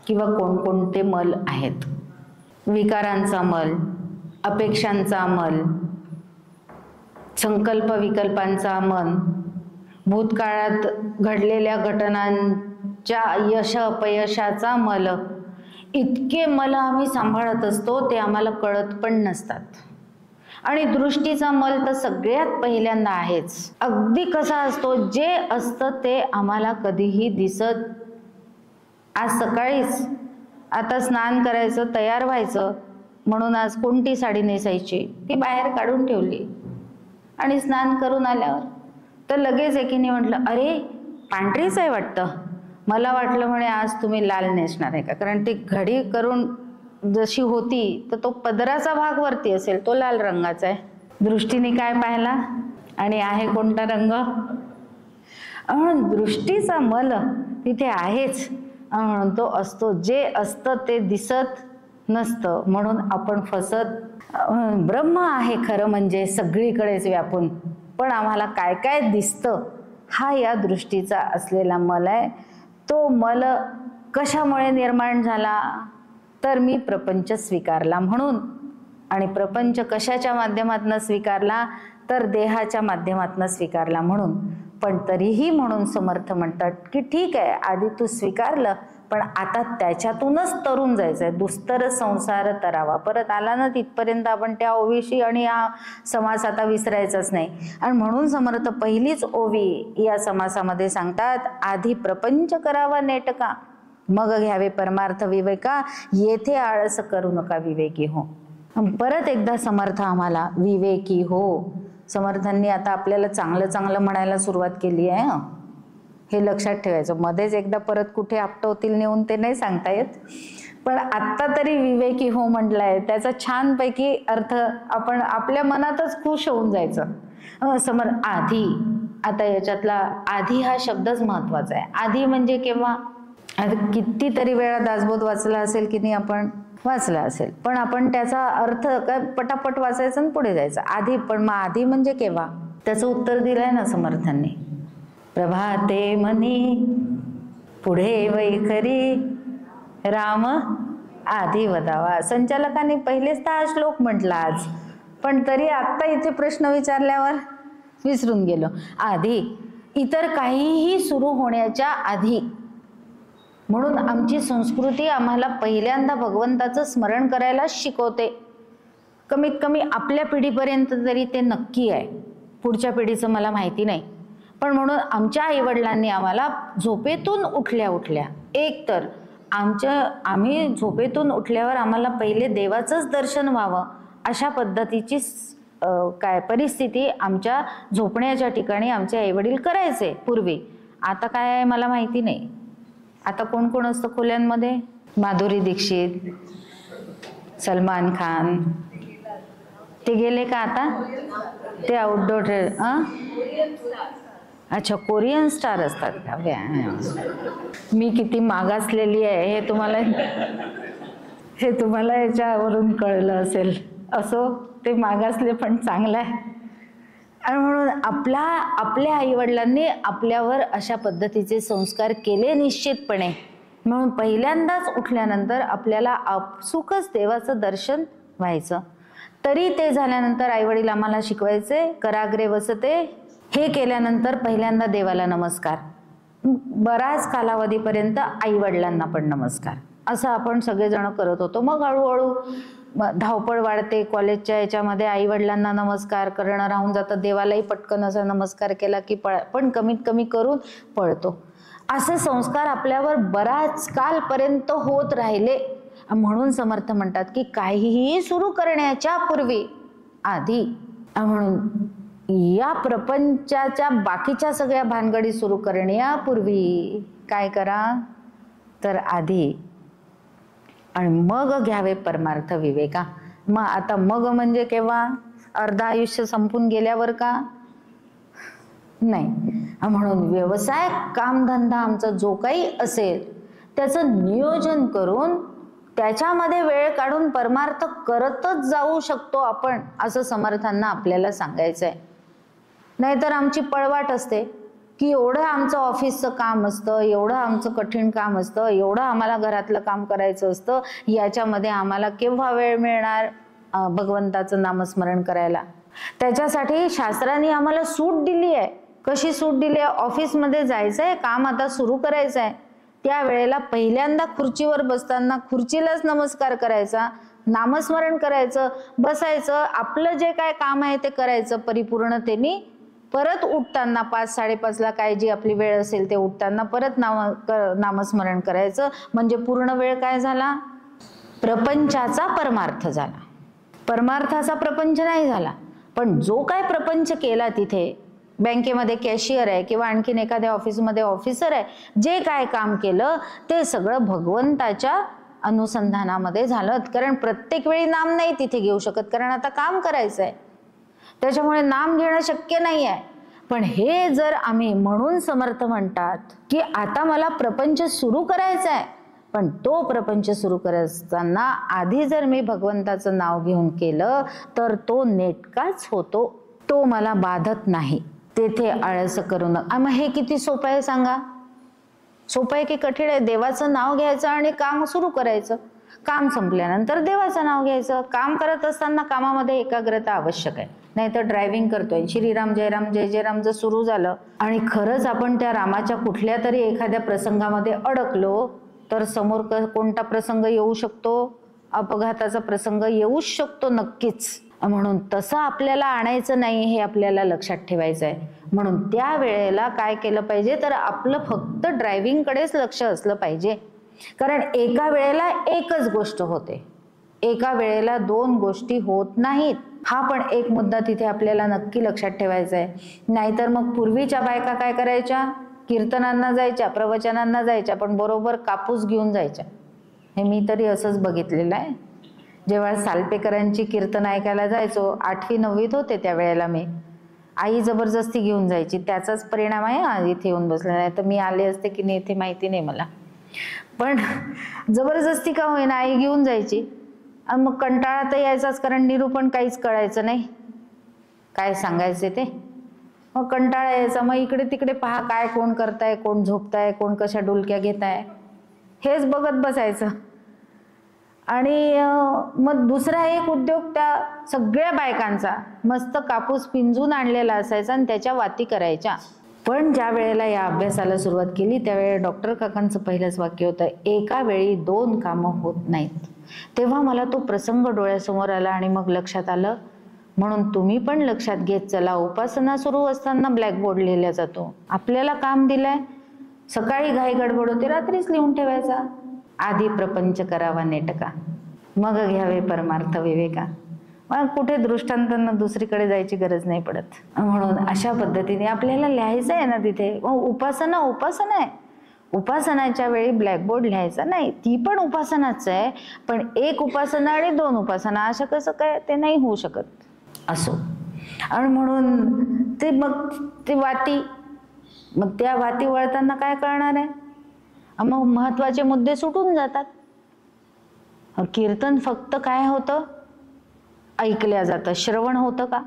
किंवा कोणकोणते मल आहेत? विकारांचा मल, अपेक्षांचा मल, संकल्प विकल्पांचा मन, भूतकाळात घडलेल्या घटनांच्या यश अपयशाचा मल. इतके मल आम्ही सांभाळत असतो ते आम्हाला कळत पण नसतात. आणि दृष्टीचा मल तर सगळ्यात पहिल्यांदा आहेच. अगदी कसा असतो, जे असतं ते आम्हाला कधीही दिसत. आज सकाळीच आता स्नान करायचं, तयार व्हायचं म्हणून आज कोणती साडी नेसायची ती बाहेर काढून ठेवली आणि स्नान करून आल्यावर तर लगेच एकीने म्हटलं, अरे पांढरीच आहे वाटतं. मला वाटलं म्हणे आज तुम्ही लाल नेसणार आहे का, कारण ती घडी करून जशी होती तर तो पदराचा भाग वरती असेल, तो लाल रंगाचा आहे. दृष्टीने काय पाहिला आणि आहे कोणता रंग? दृष्टीचा मल तिथे आहेच. म्हणून तो असतो, जे असतं ते दिसत नसतं म्हणून आपण फसत. ब्रह्म आहे खरं म्हणजे सगळीकडेच व्यापून, पण आम्हाला काय काय दिसतं हा या दृष्टीचा असलेला मल आहे. तो मल कशामुळे निर्माण झाला? तर मी प्रपंच स्वीकारला म्हणून. आणि प्रपंच कशाच्या माध्यमातून स्वीकारला? तर देहाच्या माध्यमातून स्वीकारला म्हणून. पण तरीही म्हणून समर्थ म्हणतात की ठीक आहे, आधी तू स्वीकारलं पण आता त्याच्यातूनच तरून जायचंय. दुस्तर संसार तरावा. परत आला ना तिथपर्यंत आपण त्या ओवीशी आणि हा समास आता विसरायचाच नाही. आणि म्हणून समर्थ पहिलीच ओवी या समासामध्ये सांगतात, आधी प्रपंच करावा नेटका, मग घ्यावे परमार्थ विवेका, येथे आळस करू नका विवेकी हो. परत एकदा समर्थ आम्हाला विवेकी हो. समर्थांनी आता आपल्याला चांगलं चांगलं म्हणायला सुरुवात केली आहे. हे लक्षात ठेवायचं. मध्येच एकदा परत कुठे आपटवतील नेऊन ते नाही सांगता येत. पण आत्ता तरी विवेकी हो म्हटलंय, त्याचा छानपैकी अर्थ आपण आपल्या मनातच खुश होऊन जायचं. आधी, आता याच्यातला आधी हा शब्दच महत्वाचा आहे. आधी म्हणजे केव्हा? आता कितीतरी वेळा दासबोध वाचला असेल की नाही, आपण वाचला असेल, पण आपण त्याचा अर्थ काय पटापट वाचायचं आणि पुढे जायचं. आधी, पण मग आधी म्हणजे केव्हा? त्याचं उत्तर दिलंय ना समर्थांनी. प्रभाते मनी पुढे वैखरी राम आधी वदावा. संचालकांनी पहिलेच तर हा श्लोक म्हटला आज, पण तरी आत्ता इथे प्रश्न विचारल्यावर विसरून गेलो. आधी, इतर काहीही सुरू होण्याच्या आधी. म्हणून आमची संस्कृती आम्हाला पहिल्यांदा भगवंताचं स्मरण करायला शिकवते. कमीत कमी आपल्या पिढीपर्यंत तरी ते नक्की आहे. पुढच्या पिढीचं मला माहिती नाही. पण म्हणून आमच्या आईवडिलांनी आम्हाला झोपेतून उठल्या उठल्या, एक तर आम्ही झोपेतून उठल्यावर आम्हाला पहिले देवाचंच दर्शन व्हावं अशा पद्धतीची परिस्थिती आमच्या झोपण्याच्या ठिकाणी आमचे आईवडील करायचे पूर्वी. आता काय आहे मला माहिती नाही. आता कोण कोण असतं खोल्यांमध्ये? माधुरी दीक्षित, सलमान खान, ते गेले का आता? ते आउटडोर अच्छा, कोरियन स्टार असतात का? मी किती मागासलेली आहे हे तुम्हाला याच्यावरून कळलं असेल. असो, ते मागासले पण चांगलं आहे. आणि म्हणून आपल्या आईवडिलांनी आपल्यावर अशा पद्धतीचे संस्कार केले निश्चितपणे. म्हणून पहिल्यांदाच उठल्यानंतर आपल्याला आपसुकच देवाचं दर्शन व्हायचं. तरी ते झाल्यानंतर आईवडील आम्हाला शिकवायचे, कराग्रे वसते. हे केल्यानंतर पहिल्यांदा देवाला नमस्कार, बराच कालावधीपर्यंत आईवडिलांना पण नमस्कार, असं आपण सगळेजण करत होतो. मग हळूहळू धावपळ वाढते. कॉलेजच्या याच्यामध्ये आईवडिलांना नमस्कार करणं राहून जातं. देवालाही पटकन असा नमस्कार केला की पण कमीत कमी करून पळतो. असे संस्कार आपल्यावर बराच कालपर्यंत होत राहिले. म्हणून समर्थ म्हणतात की काहीही सुरू करण्याच्या पूर्वी आधी, म्हणून या प्रपंचाच्या बाकीच्या सगळ्या भानगडी सुरू करण्यापूर्वी काय करा? तर आधी आणि मग घ्यावे परमार्थ विवेका. मग आता मग म्हणजे केव्हा? अर्ध आयुष्य संपून गेल्यावर का? नाही. म्हणून व्यवसाय कामधंदा आमचा जो काही असेल त्याचं नियोजन करून त्याच्यामध्ये वेळ काढून परमार्थ करतच जाऊ शकतो आपण, असं समर्थांना आपल्याला सांगायचं आहे. नाहीतर आमची पळवाट असते की एवढं आमचं ऑफिसचं काम असतं, एवढं आमचं कठीण काम असतं, एवढं आम्हाला घरातलं काम करायचं असतं, याच्यामध्ये आम्हाला केव्हा वेळ मिळणार भगवंताचं नामस्मरण करायला? त्याच्यासाठी शास्त्राने आम्हाला सूट दिली आहे. कशी सूट दिली आहे? ऑफिसमध्ये जायचंय, काम आता सुरू करायचं आहे, त्यावेळेला पहिल्यांदा खुर्चीवर बसताना खुर्चीलाच नमस्कार करायचा, नामस्मरण करायचं, बसायचं, आपलं जे काय काम आहे ते करायचं परिपूर्णतेने. परत उठताना 5-5:30ला काय जी आपली वेळ असेल ते उठताना परत नामस्मरण करायचं. म्हणजे पूर्ण वेळ काय झाला? प्रपंचाचा परमार्थ झाला. परमार्थाचा प्रपंच नाही झाला, पण जो काय प्रपंच केला तिथे, बँकेमध्ये कॅशियर आहे किंवा आणखीन एखाद्या ऑफिसमध्ये ऑफिसर आहे, जे काय काम केलं ते सगळं भगवंताच्या अनुसंधानामध्ये झालं. कारण प्रत्येक वेळी नाम नाही तिथे घेऊ शकत, कारण आता काम करायचं आहे, त्याच्यामुळे नाम घेणं शक्य नाही आहे. पण हे जर आम्ही, म्हणून समर्थ म्हणतात की आता मला प्रपंच सुरू करायचा आहे, पण तो प्रपंच सुरू करताना आधी जर मी भगवंताचं नाव घेऊन केलं तर तो नेटकाच होतो, तो मला बाधत नाही. तेथे आळस करू नका. मग हे किती सोपं आहे सांगा? सोपं आहे की कठीण आहे? देवाचं नाव घ्यायचं आणि काम सुरू करायचं, काम संपल्यानंतर देवाचं नाव घ्यायचं. काम करत असताना कामामध्ये एकाग्रता आवश्यक आहे, नाहीतर ड्रायव्हिंग करतोय, श्रीराम जय राम जय जय राम जर सुरू झालं आणि खरंच आपण त्या रामाच्या कुठल्या तरी एखाद्या प्रसंगामध्ये अडकलो तर समोर कोणता प्रसंग येऊ शकतो? अपघाताचा प्रसंग येऊच शकतो नक्कीच. म्हणून तसं आपल्याला आणायचं नाही, हे आपल्याला लक्षात ठेवायचं आहे. म्हणून त्या वेळेला काय केलं पाहिजे तर आपलं फक्त ड्रायव्हिंगकडेच लक्ष असलं पाहिजे. कारण एका वेळेला एकच गोष्ट होते, एका वेळेला दोन गोष्टी होत नाहीत. हा पण एक मुद्दा तिथे आपल्याला नक्की लक्षात ठेवायचा आहे. नाहीतर मग पूर्वीच्या बायका काय करायच्या? कीर्तनांना जायच्या, प्रवचनांना जायच्या, पण बरोबर कापूस घेऊन जायच्या. हे मी तरी असंच बघितलेलं आहे. जेव्हा सालपेकरांची कीर्तन ऐकायला जायचो, 8वी-9वीत होते त्यावेळेला मी, आई जबरदस्ती घेऊन जायची. त्याचाच परिणाम आहे इथे येऊन बसला. नाही तर मी आले असते की नाही इथे माहिती नाही मला, पण जबरदस्ती का होईना आई घेऊन जायची. आणि मग कंटाळा तर यायचाच, कारण निरूपण काहीच कळायचं नाही, काय सांगायचे ते. मग कंटाळा यायचा. मग इकडे तिकडे पहा, काय कोण करताय, कोण झोपताय, कोण कशा डुलक्या घेताय, हेच बघत बसायचं. आणि मग दुसरा एक उद्योग त्या सगळ्या बायकांचा, मस्त कापूस पिंजून आणलेला असायचा आणि त्याच्या वाती करायच्या. पण ज्या वेळेला या अभ्यासाला सुरुवात केली त्यावेळेला डॉक्टर काकांचं पहिलंच वाक्य होतं, एका वेळी 2 कामं होत नाहीत. तेव्हा मला तो प्रसंग डोळ्यासमोर आला आणि मग लक्षात आलं. म्हणून तुम्ही पण लक्षात घेत चला, उपासना सुरू असताना ब्लॅकबोर्ड लिहिला जातो. आपल्याला काम दिलंय, सकाळी घाई गडबड होते, रात्रीच लिहून ठेवायचा. आधी प्रपंच करावा नेटका, मग घ्यावे परमार्थ विवेका. मग कुठे दृष्टांतांना दुसरीकडे जायची गरज नाही पडत. म्हणून अशा पद्धतीने आपल्याला लिहायचं आहे ना तिथे. उपासना उपासना आहे, उपासनाच्या वेळी ब्लॅकबोर्ड लिहायचा नाही, ती पण उपासनाच आहे. पण एक उपासना आणि 2 उपासना अशा कसं काय? ते नाही होऊ शकत असो. आणि म्हणून ते मग ते वाती, मग त्या वाती वळताना काय करणार आहे? मग महत्वाचे मुद्दे सुटून जातात. कीर्तन फक्त काय होतं? ऐकल्या जातं, श्रवण होतं का?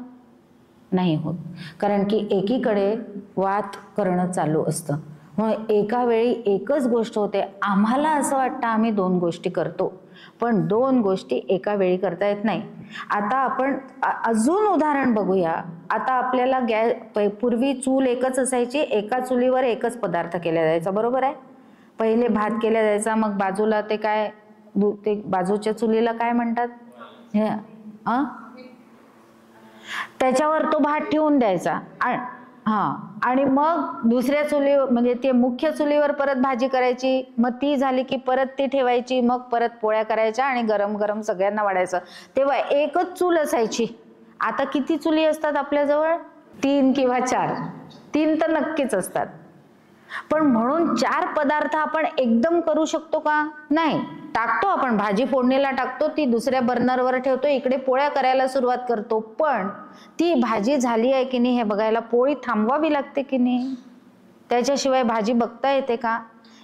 नाही होत. कारण की एकीकडे वात करणं चालू असतं. मग एका वेळी एकच गोष्ट होते. आम्हाला असं वाटतं आम्ही 2 गोष्टी करतो, पण 2 गोष्टी एका वेळी करता येत नाही. आता आपण अजून उदाहरण बघूया. आता आपल्याला पूर्वी चूल एकच असायची, एका चुलीवर एकच पदार्थ केला जायचा, बरोबर आहे? पहिले भात केला जायचा, मग बाजूला ते काय, ते बाजूच्या चुलीला काय म्हणतात, त्याच्यावर तो भात ठेवून द्यायचा. आणि मग दुसऱ्या चुलीवर, म्हणजे ते मुख्य चुलीवर परत भाजी करायची, मग ती झाली की परत ती ठेवायची, मग परत पोळ्या करायच्या आणि गरम गरम सगळ्यांना वाढायचं. तेव्हा एकच चूल असायची. आता किती चुली असतात आपल्याजवळ? 3 किंवा 4. 3 तर नक्कीच असतात. पण म्हणून 4 पदार्थ आपण एकदम करू शकतो का? नाही. टाकतो आपण, भाजी फोडणीला टाकतो, ती दुसऱ्या बर्नरवर ठेवतो, इकडे पोळ्या करायला सुरुवात करतो, पण ती भाजी झाली आहे की नाही हे बघायला पोळी थांबवावी लागते की नाही? त्याच्याशिवाय भाजी बघता येते का?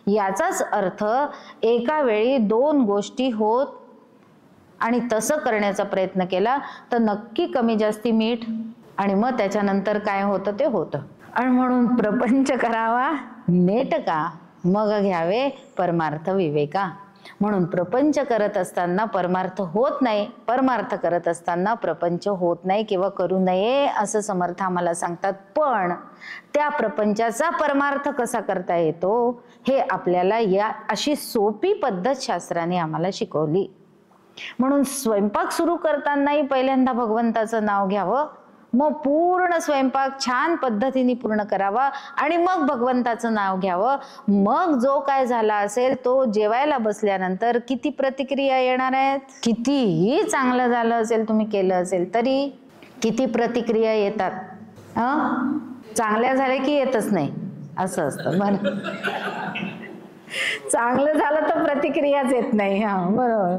याचाच अर्थ एका वेळी 2 गोष्टी होत आणि तसं करण्याचा प्रयत्न केला तर नक्की कमी जास्ती मीठ आणि मग त्याच्यानंतर काय होतं ते होतं. आणि म्हणून प्रपंच करावा नेटका, मग घ्यावे परमार्थ विवेका. म्हणून प्रपंच करत असताना परमार्थ होत नाही, परमार्थ करत असताना प्रपंच होत नाही किंवा करू नये असं समर्थ आम्हाला सांगतात. पण त्या प्रपंचाचा परमार्थ कसा करता येतो हे आपल्याला या अशी सोपी पद्धत शास्त्राने आम्हाला शिकवली. म्हणून स्वयंपाक सुरू करतानाही पहिल्यांदा भगवंताचं नाव घ्यावं, मग पूर्ण स्वयंपाक छान पद्धतीने पूर्ण करावा आणि मग भगवंताचं नाव घ्यावं. मग जो काय झाला असेल तो जेवायला बसल्यानंतर किती प्रतिक्रिया येणार आहेत? कितीही चांगलं झालं असेल, तुम्ही केलं असेल तरी किती प्रतिक्रिया येतात. चांगल्या झाले की येतच नाही असं असतं. बरं, चांगलं झालं तर प्रतिक्रियाच येत नाही. बरोबर,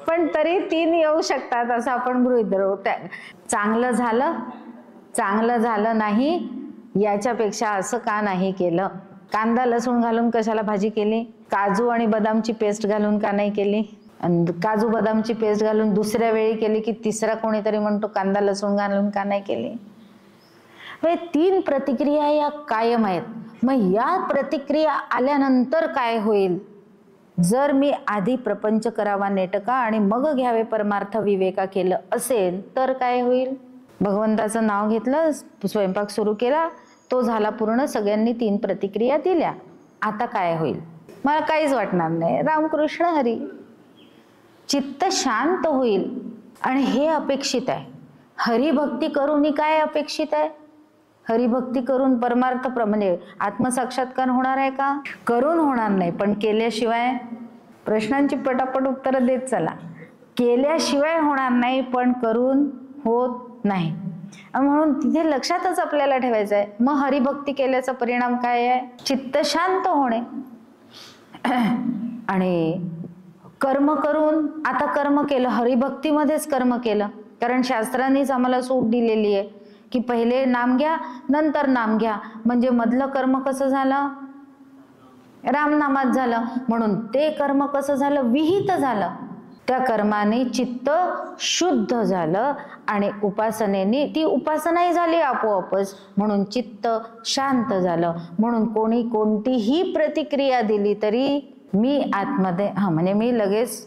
पण तरी 3 येऊ शकतात असं आपण गृहीत धरू. चांगलं झालं, चांगलं झालं नाही, याच्यापेक्षा असं का नाही केलं? कांदा लसूण घालून कशाला भाजी केली? काजू आणि बदामची पेस्ट घालून का नाही केली? काजू बदामची पेस्ट घालून दुसऱ्या वेळी केली की तिसरा कोणीतरी म्हणतो कांदा लसूण घालून का नाही केली? हे 3 प्रतिक्रिया या कायम आहेत. मग या प्रतिक्रिया आल्यानंतर काय होईल? जर मी आधी प्रपंच करावा नेटका आणि मग घ्यावे परमार्थ विवेका केलं असेल तर काय होईल? भगवंताचं नाव घेतलं, स्वयंपाक सुरू केला, तो झाला पूर्ण, सगळ्यांनी 3 प्रतिक्रिया दिल्या. आता काय होईल? मला काहीच वाटणार नाही, रामकृष्ण हरी, चित्त शांत होईल. आणि हे अपेक्षित आहे. हरिभक्ती करून काय अपेक्षित आहे? हरिभक्ती करून परमार्थ म्हणजे आत्मसाक्षात्कार होणार आहे का? करून होणार नाही, पण केल्याशिवाय, प्रश्नांची पटापट उत्तरं देत चला, केल्याशिवाय होणार नाही, पण करून होत नाही. म्हणून तिथे लक्षातच आपल्याला ठेवायचं आहे. मग हरिभक्ती केल्याचा परिणाम काय आहे? चित्त शांत होणे. आणि कर्म करून, आता कर्म केलं, हरिभक्तीमध्येच कर्म केलं, कारण शास्त्रांनीच आम्हाला सूट दिलेली आहे की पहिले नाम घ्या नंतर नाम घ्या. म्हणजे मधलं कर्म कसं झालं? रामनामात झालं. म्हणून ते कर्म कसं झालं? विहित झालं. त्या कर्माने चित्त शुद्ध झालं आणि उपासनेने ती उपासनाही झाली आपोआपच, म्हणून चित्त शांत झालं. म्हणून कोणी कोणतीही प्रतिक्रिया दिली तरी मी आतमध्ये म्हणजे मी लगेच,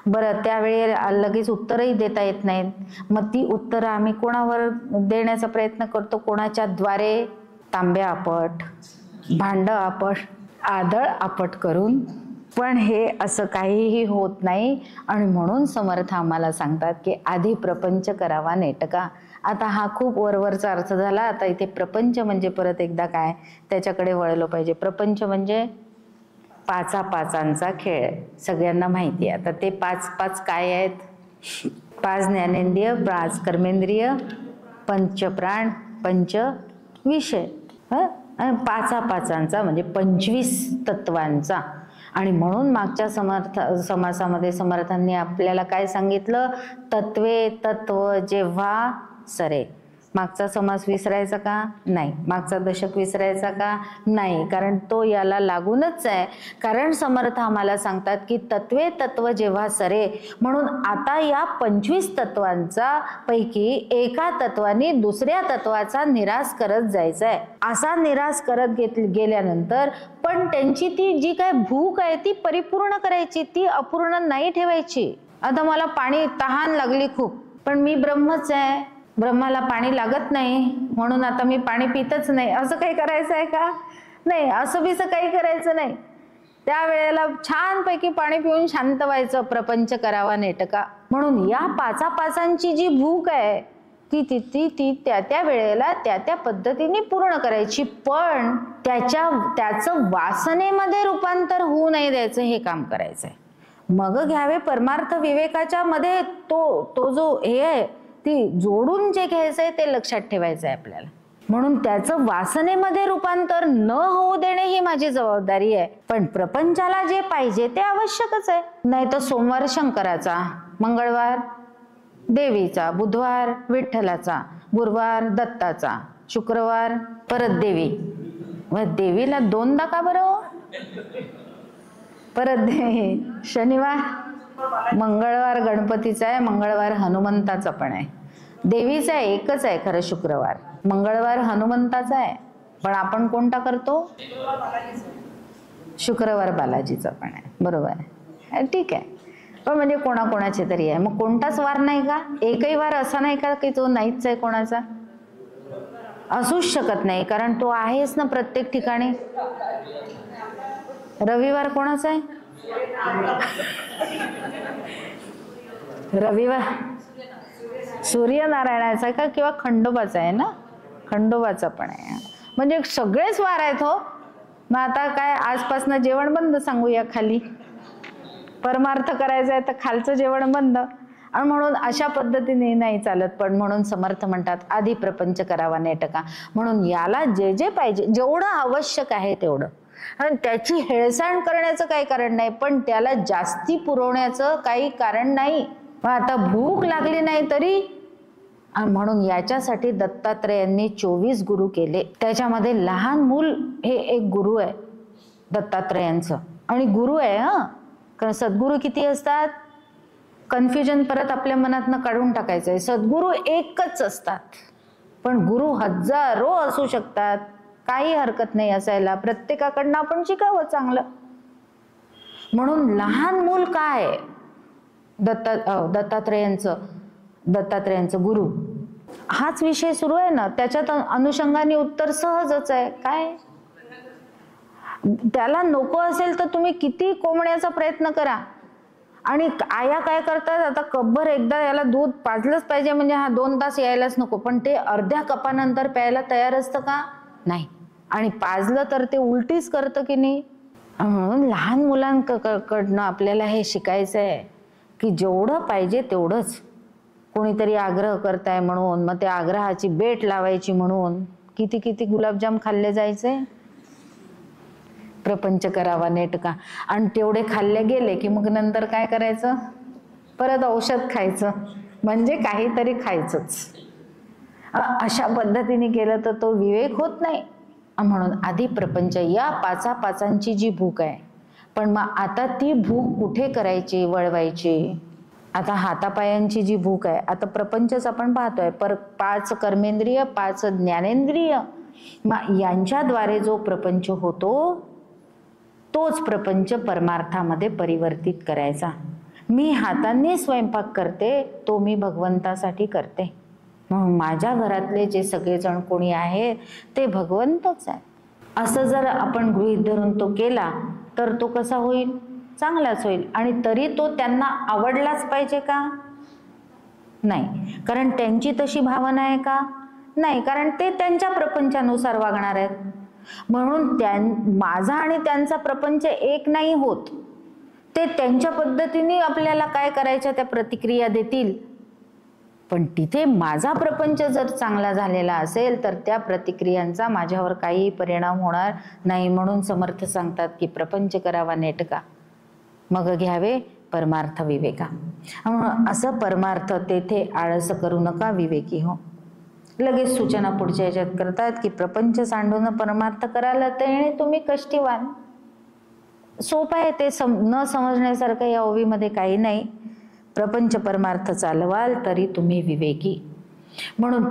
बरं त्यावेळी लगेच उत्तरही देता येत नाहीत, मग ती उत्तरं आम्ही कोणावर देण्याचा प्रयत्न करतो? कोणाच्या द्वारे? तांब्या आपट, भांड आपट, आदळ आपट करून. पण हे असं काहीही होत नाही. आणि म्हणून समर्थ आम्हाला सांगतात की आधी प्रपंच करावा नेटका. आता हा खूप वरवरचा अर्थ झाला. आता इथे प्रपंच म्हणजे परत एकदा काय त्याच्याकडे वळलो पाहिजे. प्रपंच म्हणजे 5 खेळ, सगळ्यांना माहिती आहे. आता ते 5 काय आहेत? 5 ज्ञानेंद्रिय, 5 कर्मेंद्रिय, 5 प्राण, 5 विषय. 5 म्हणजे 25 तत्वांचा. आणि म्हणून मागच्या समासामध्ये समर्थांनी आपल्याला काय सांगितलं? तत्वे तत्व जेव्हा सरे. मागचा समास विसरायचा का? नाही. मागचा दशक विसरायचा का? नाही, कारण तो याला लागूनच आहे. कारण समर्थ आम्हाला सांगतात की तत्वे तत्व जेव्हा सरे, म्हणून आता या 25 तत्वांचा पैकी एका तत्वाने दुसऱ्या तत्वाचा निराश करत जायचा आहे. असा निराश करत गेल्यानंतर पण त्यांची ती जी काय भूक आहे ती परिपूर्ण करायची, ती अपूर्ण नाही ठेवायची. आता मला पाणी तहान लागली खूप, पण मी ब्रह्मच आहे, ब्रह्माला पाणी लागत नाही म्हणून आता मी पाणी पितच नाही, असं काही करायचं आहे का? नाही, असं बीसं काही करायचं नाही. त्यावेळेला छानपैकी पाणी पिऊन शांत व्हायचं, प्रपंच करावा नेटका. म्हणून या 5 जी भूक आहे ती त्या वेळेला त्या पद्धतीने पूर्ण करायची. पण त्याचं वासनेमध्ये रूपांतर होऊ नाही द्यायचं, हे काम करायचंय. मग घ्यावे परमार्थ विवेकाच्या मध्ये तो जो हे आहे ती जोडून जे घ्यायचंय ते लक्षात ठेवायचं आहे आपल्याला. म्हणून त्याचं वासनेमध्ये रूपांतर न होऊ देणे ही माझी जबाबदारी आहे. पण प्रपंचाला जे पाहिजे ते आवश्यकच आहे. नाही तर सोमवार शंकराचा, मंगळवार देवीचा, बुधवार विठ्ठलाचा, गुरुवार दत्ताचा, शुक्रवार परत देवी. मग देवीला दोनदा का बरं? परत देवी. शनिवार मंगळवार गणपतीचा आहे, मंगळवार हनुमंताचा पण आहे. देवीचा एकच आहे खरं शुक्रवार, मंगळवार हनुमंताचा आहे. पण आपण कोणता करतो? शुक्रवार बालाजीचा पण आहे. बरोबर आहे, ठीक आहे. पण म्हणजे कोणाकोणाचे तरी आहे. मग कोणताच वार नाही का? एकही वार असा नाही का की तो नाहीच आहे कोणाचा? असूच शकत नाही, कारण तो आहेच ना प्रत्येक ठिकाणी. रविवार कोणाचा आहे? रविवार सूर्यनारायणाचा का किंवा खंडोबाचा आहे ना? खंडोबाचा पण आहे. म्हणजे सगळेच वार आहेत हो. मग आता काय आजपासून जेवण बंद सांगूया खाली? परमार्थ करायचा आहे तर खालचं जेवण बंद. आणि म्हणून अशा पद्धतीने नाही चालत. पण म्हणून समर्थ म्हणतात आधी प्रपंच करावा नेटका. म्हणून याला जे जे पाहिजे, जेवढं आवश्यक आहे तेवढं, आणि त्याची हेळसांड करण्याचं काही कारण नाही, पण त्याला जास्ती पुरवण्याचं काही कारण नाही. आता भूक लागली नाही तरी. म्हणून याच्यासाठी दत्तात्रेयांनी 24 गुरु केले. त्याच्यामध्ये लहान मूल हे एक गुरु आहे दत्तात्रेयांचं. आणि गुरु आहे हा, कारण सद्गुरू किती असतात? कन्फ्युजन परत आपल्या मनातनं काढून टाकायचं आहे. सद्गुरू एकच असतात, पण गुरु हजारो असू शकतात. काही हरकत नाही असायला. प्रत्येकाकडनं आपण शिकावं चांगलं. म्हणून लहान मूल काय? दत्तात्रेयांचं गुरु हाच विषय सुरू आहे ना. त्याच्यात अनुषंगाने उत्तर सहजच आहे. काय त्याला नको असेल तर तुम्ही किती कोंबण्याचा प्रयत्न करा. आणि आया काय करतात, आता कपभर एकदा याला दूध पाजलंच पाहिजे म्हणजे हा 2 तास यायलाच नको, पण ते अर्ध्या कपानंतर प्यायला तयार असतं का? नाही. आणि पाजलं तर ते उलटीच करतं की नाही. म्हणून लहान मुलांकडनं आपल्याला हे शिकायचं आहे की जेवढं पाहिजे तेवढंच. कोणीतरी आग्रह करताय म्हणून मग त्या आग्रहाची बेट लावायची म्हणून किती किती गुलाबजाम खाल्ले जायचे. प्रपंच करावा नेटका. आणि तेवढे खाल्ले गेले की मग नंतर काय करायचं? परत औषध खायचं, म्हणजे काहीतरी खायचंच. अशा पद्धतीने केलं तर तो विवेक होत नाही. म्हणून आधी प्रपंच, या पाचांची जी भूक आहे. पण मग आता ती भूक कुठे करायची, वळवायची? आता हातापायांची जी भूक आहे, आता प्रपंचच आपण पाहतोय. 5 कर्मेंद्रिय, 5 ज्ञानेंद्रिय, मग यांच्याद्वारे जो प्रपंच होतो तोच प्रपंच परमार्थामध्ये परिवर्तित करायचा. मी हातांनी स्वयंपाक करते, तो मी भगवंतासाठी करते. म्हणून माझ्या घरातले जे सगळेजण कोणी आहे ते भगवंतच आहे. असं जर आपण गृहीत धरून तो केला तर तो कसा होईल? चांगलाच होईल. आणि तरी तो त्यांना आवडलाच पाहिजे का? नाही. कारण त्यांची तशी भावना आहे का? नाही. कारण ते त्यांच्या प्रपंचानुसार वागणार आहेत. म्हणून माझा आणि त्यांचा प्रपंच एक नाही होत. ते त्यांच्या पद्धतीने आपल्याला काय करायच्या त्या प्रतिक्रिया देतील. पण तिथे माझा प्रपंच जर चांगला झालेला असेल तर त्या प्रतिक्रियांचा माझ्यावर काही परिणाम होणार नाही. म्हणून समर्थ सांगतात की प्रपंच करावा नेटका, मग घ्यावे परमार्थ विवेका. असं परमार्थ तेथे आळस करू नका विवेकी हो. लगेच सूचना पुढच्या याच्यात करतात की प्रपंच सांडून परमार्थ करायला ते तुम्ही कष्टीवान. सोपं आहे ते, न समजण्यासारखं या ओवीमध्ये काही नाही. प्रपंच परमार्थ चालवाल तरी तुम्ही विवेकी. म्हणून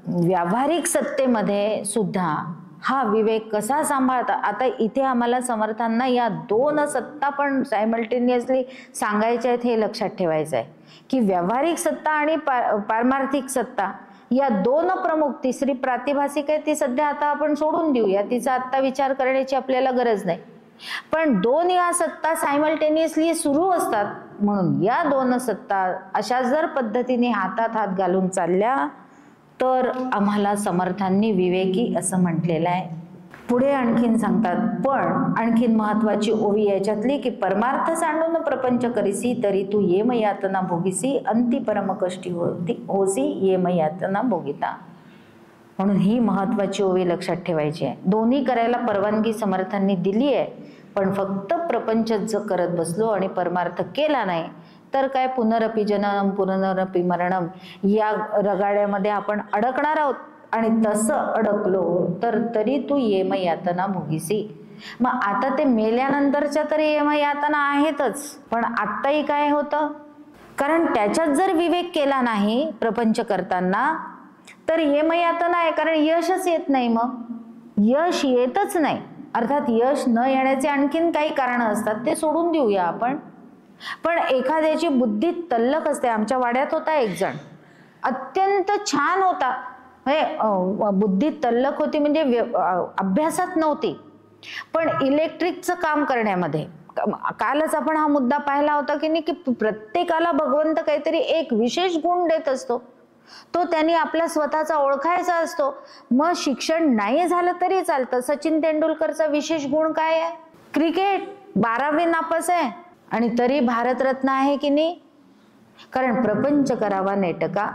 व्यावहारिक सत्तेमध्ये सुद्धा हा विवेक कसा सांभाळता. आता इथे आम्हाला समर्थांना या 2 सत्ता पण सायमल्टेनियसली सांगायच्या आहेत हे लक्षात ठेवायचं आहे की व्यावहारिक सत्ता आणि पारमार्थिक सत्ता या 2 प्रमुख. तिसरी प्रातिभासिक आहे ती सध्या आता आपण सोडून देऊया, तिचा आता विचार करण्याची आपल्याला गरज नाही. पण 2 या सत्ता सायमल्टेनियसली सुरू असतात. म्हणून या 2 सत्ता अशा जर पद्धतीने हातात हात घालून चालल्या तर आम्हाला समर्थांनी विवेकी असं म्हटलेलं आहे. पुढे आणखीन सांगतात, पण आणखीन महत्वाची ओवी याच्यातली की परमार्थ सांडून प्रपंच करीसी तरी तू येम यातना भोगीसी अंती परम कष्टी होसी येम यातना भोगिता. म्हणून ही महत्वाची ओवी लक्षात ठेवायची आहे. दोन्ही करायला परवानगी समर्थांनी दिली आहे, पण फक्त प्रपंचच करत बसलो आणि परमार्थ केला नाही तर काय पुनरपि जननम पुनरपि मरणम या रगाड्यामध्ये आपण अडकणार आहोत. आणि तसं अडकलो तर तरी तू येम यातना भोगीसी. मग आता ते मेल्यानंतरच्या तरी येम यातना आहेतच, पण आत्ताही काय होतं, कारण त्याच्यात जर विवेक केला नाही प्रपंच करताना तर येम यातना आहे, कारण यशच येत नाही. मग यश येतच नाही, अर्थात यश न येण्याचे आणखीन काही कारण असतात, ते सोडून देऊया आपण. पण एखाद्याची बुद्धी तल्लख असते. आमच्या वाड्यात होता एक जण, अत्यंत छान होता, बुद्धी तल्लख होती, म्हणजे अभ्यासात नव्हती पण इलेक्ट्रिकचं काम करण्यामध्ये. कालच आपण हा मुद्दा पाहिला होता की नाही, की प्रत्येकाला भगवंत काहीतरी एक विशेष गुण देत असतो, तो त्यांनी आपला स्वतःचा ओळखायचा असतो. मग शिक्षण नाही झालं तरी चालतं. सचिन तेंडुलकरचा विशेष गुण काय आहे? क्रिकेट. 12वी नापास आहे आणि तरी भारतरत्न आहे की नाही, कारण प्रपंच करावा नेटका.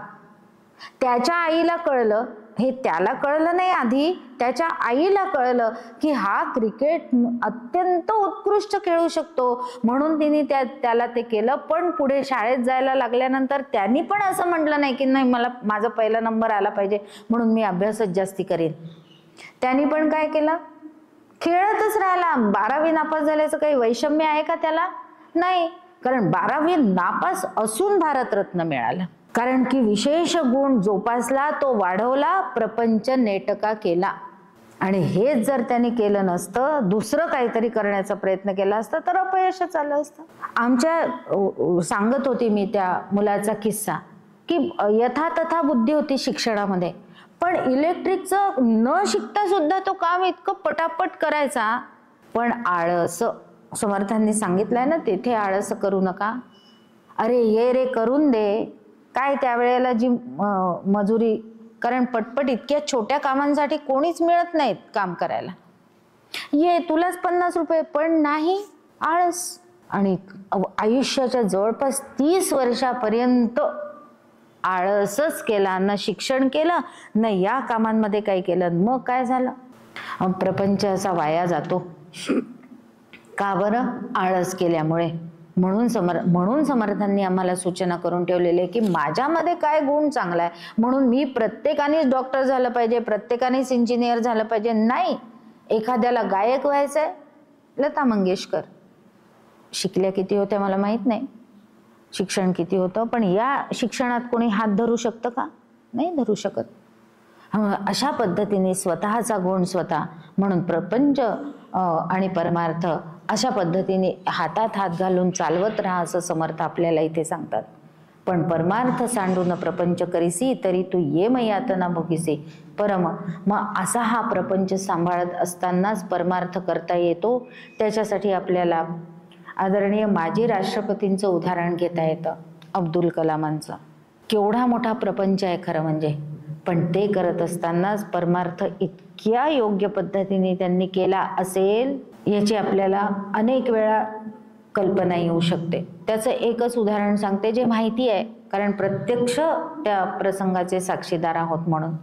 त्याच्या आईला कळलं, हे त्याला कळलं नाही आधी, त्याच्या आईला कळलं की हा क्रिकेट अत्यंत उत्कृष्ट खेळू शकतो, म्हणून तिने त्याला ते केलं. पण पुढे शाळेत जायला लागल्यानंतर त्यांनी पण असं म्हटलं नाही की नाही मला माझा पहिला नंबर आला पाहिजे म्हणून मी अभ्यासच जास्ती करेन. त्यांनी पण काय केलं, खेळतच राहिला. 12वी नापास झाल्याचं काही वैषम्य आहे का त्याला? नाही, कारण 12वी नापास असून भारतरत्न मिळालं, कारण की विशेष गुण जोपासला, तो वाढवला, प्रपंच नेटका केला. आणि हेच जर त्यांनी केलं नसतं, दुसरं काहीतरी करण्याचा प्रयत्न केला असता तर अपयशच आलं असतं. आमच्या सांगत होती मी त्या मुलाचा किस्सा की यथातथा बुद्धी होती शिक्षणामध्ये, पण इलेक्ट्रिकचं न शिकता सुद्धा तो काम इतकं पटापट करायचा. पण आळस, समर्थांनी सांगितलंय ना तेथे आळस करू नका. अरे ये रे करून दे. काय त्यावेळेला जी मजुरी, कारण पटपट इतक्या छोट्या कामांसाठी कोणीच मिळत नाहीत काम करायला. ये तुलाच 50 रुपये, पण नाही, आळस. आणि आयुष्याच्या जवळपास 30 वर्षापर्यंत आळसच केला, न शिक्षण केलं न या कामांमध्ये काही केलं. मग काय झालं, प्रपंच असा वाया जातो. का बरं? आळस केल्यामुळे. म्हणून समर्थांनी आम्हाला सूचना करून ठेवलेली की माझ्यामध्ये काय गुण चांगला आहे म्हणून मी प्रत्येकानेच डॉक्टर झालं पाहिजे, प्रत्येकानेच इंजिनियर झालं पाहिजे. नाही, एखाद्याला गायक व्हायचंय, लता मंगेशकर शिकल्या किती होत्या मला माहित नाही, शिक्षण किती होतं, पण या शिक्षणात कोणी हात धरू शकतं का? नाही धरू शकत. अशा पद्धतीने स्वतःचा गुण स्वतः, म्हणून प्रपंच आणि परमार्थ अशा पद्धतीने हातात हात घालून चालवत राहा असं समर्थ आपल्याला इथे सांगतात. पण परमार्थ सांडून प्रपंच करीसी तरी तू येम यातना भोगीसी परम. मग असा हा प्रपंच सांभाळत असतानाच परमार्थ करता येतो. त्याच्यासाठी आपल्याला आदरणीय माजी राष्ट्रपतींचं उदाहरण घेता येतं, अब्दुल कलामांचं. केवढा मोठा प्रपंच आहे खरं म्हणजे, पण ते करत असतानाच परमार्थ इतक्या योग्य पद्धतीने त्यांनी केला असेल याची आपल्याला अनेक वेळा कल्पना येऊ शकते. त्याचं एकच उदाहरण सांगते जे माहिती आहे, कारण प्रत्यक्ष त्या प्रसंगाचे साक्षीदार आहोत म्हणून.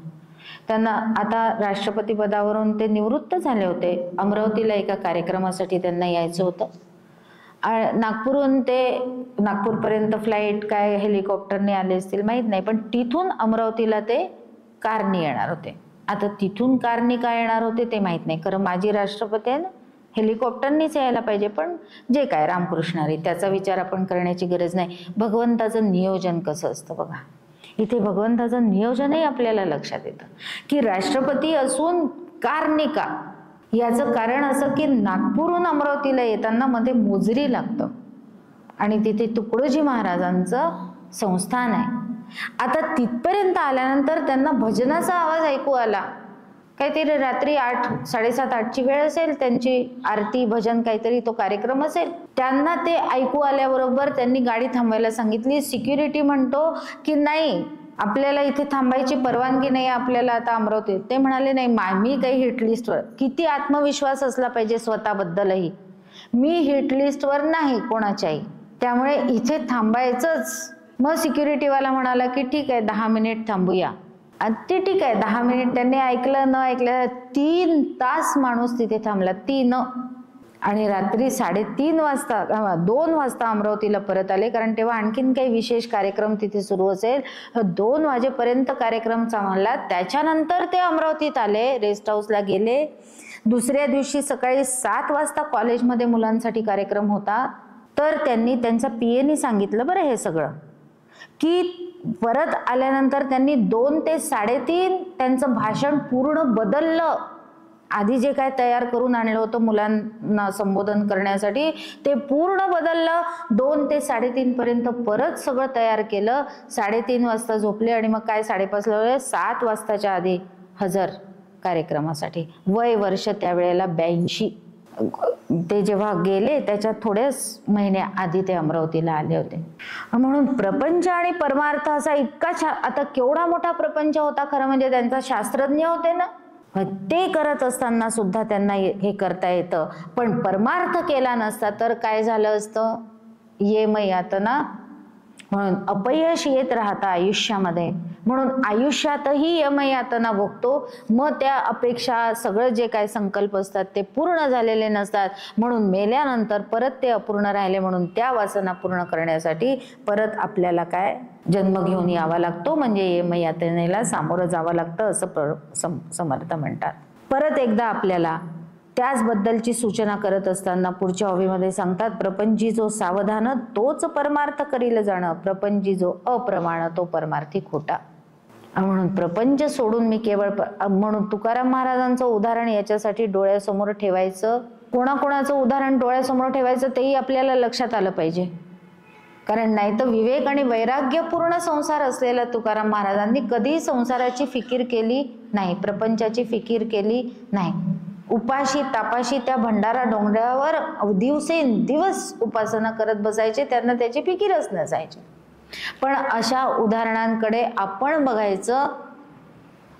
त्यांना आता राष्ट्रपती पदावरून ते निवृत्त झाले होते. अमरावतीला एका कार्यक्रमासाठी त्यांना यायचं होतं. नागपूरहून ते नागपूरपर्यंत फ्लाईट काय हेलिकॉप्टरने आले असतील माहीत नाही, पण तिथून अमरावतीला ते कारने येणार होते. आता तिथून कारने काय येणार होते ते माहीत नाही, खरं माजी राष्ट्रपती आहे ना, हेलिकॉप्टरनीच यायला पाहिजे. पण जे काय रामकृष्णारी, त्याचा विचार आपण करण्याची गरज नाही. भगवंताचं नियोजन कसं असतं बघा, इथे भगवंताचं नियोजनही आपल्याला लक्षात येतं की राष्ट्रपती असून कारने का. याचं कारण असं की नागपूरहून अमरावतीला येताना मध्ये मोजरी लागतं आणि तिथे तुकडोजी महाराजांचं संस्थान आहे. आता तिथपर्यंत आल्यानंतर त्यांना भजनाचा आवाज ऐकू आला. काहीतरी रात्री 8, 7:30, 8ची वेळ असेल, त्यांची आरती भजन काहीतरी तो कार्यक्रम असेल. त्यांना ते ऐकू आल्याबरोबर त्यांनी गाडी थांबवायला सांगितली. सिक्युरिटी म्हणतो की नाही, आपल्याला इथे थांबायची परवानगी नाही, आपल्याला आता अमरावतीत. ते म्हणाले नाही, मी काही हिट लिस्टवर. किती आत्मविश्वास असला पाहिजे स्वतःबद्दलही, मी हिट लिस्टवर नाही कोणाच्याही, त्यामुळे इथे थांबायचंच. मग सिक्युरिटीवाला म्हणाला की ठीक आहे 10 मिनिट थांबूया. ते ठीक आहे, 10 मिनिट त्यांनी ऐकलं न ऐकलं, 3 तास माणूस तिथे थांबला, 3. आणि रात्री 3:30 वाजता 2 वाजता अमरावतीला परत आले, कारण तेव्हा आणखीन काही विशेष कार्यक्रम तिथे सुरू असेल. 2 वाजेपर्यंत कार्यक्रम चालला. त्याच्यानंतर ते अमरावतीत आले, रेस्ट हाऊसला गेले. दुसऱ्या दिवशी सकाळी 7 वाजता कॉलेजमध्ये मुलांसाठी कार्यक्रम होता. तर त्यांनी त्यांचा पीएनी सांगितलं बरं हे सगळं, की परत आल्यानंतर त्यांनी 2 ते 3:30 त्यांचं भाषण पूर्ण बदललं. आधी जे काय तयार करून आणलं होतं मुलांना संबोधन करण्यासाठी ते पूर्ण बदललं. 2 ते 3:30 पर्यंत परत सगळं तयार केलं. 3:30 वाजता झोपले आणि मग काय 5:30 ला 7 वाजताच्या आधी हजर कार्यक्रमासाठी. वय वर्ष त्यावेळेला 82. ते जेव्हा गेले त्याच्या थोड्याच महिन्या आधी ते अमरावतीला आले होते. म्हणून प्रपंच आणि परमार्थ असा इतका आता केवढा मोठा प्रपंच होता खरं म्हणजे. त्यांचा शास्त्रज्ञ होते ना, ते करत असताना सुद्धा त्यांना हे करता येतं. पण परमार्थ केला नसता तर काय झालं असतं, येम यातना. म्हणून अपयश येत राहतं आयुष्यामध्ये. म्हणून आयुष्यातही यमयातना भोगतो. मग त्या अपेक्षा सगळं जे काय संकल्प असतात ते पूर्ण झालेले नसतात. म्हणून मेल्यानंतर परत ते अपूर्ण राहिले. म्हणून त्या वासना पूर्ण करण्यासाठी परत आपल्याला काय जन्म घेऊन यावा लागतो, म्हणजे यमयातनेला सामोरं जावं लागतं असं समर्थ म्हणतात. परत एकदा आपल्याला त्याचबद्दलची सूचना करत असताना पुढच्या ओवीमध्ये सांगतात, प्रपंची जो सावधान तोच परमार्थ करील जाणं, प्रपंची जो अप्रमाण तो परमार्थी खोटा. म्हणून प्रपंच सोडून मी केवळ म्हणून तुकाराम महाराजांचं उदाहरण याच्यासाठी डोळ्यासमोर ठेवायचं. कोणाकोणाचं उदाहरण डोळ्यासमोर ठेवायचं तेही आपल्याला लक्षात आलं पाहिजे. कारण नाही तर विवेक आणि वैराग्यपूर्ण संसार असलेला तुकाराम महाराजांनी कधीही संसाराची फिकीर केली नाही, प्रपंचाची फिकीर केली नाही. उपाशी तापाशी त्या भंडारा डोंगरावर दिवसेंदिवस उपासना करत बसायचे, त्यांना त्याची फिकीरच नसायची. पण अशा उदाहरणांकडे आपण बघायचं.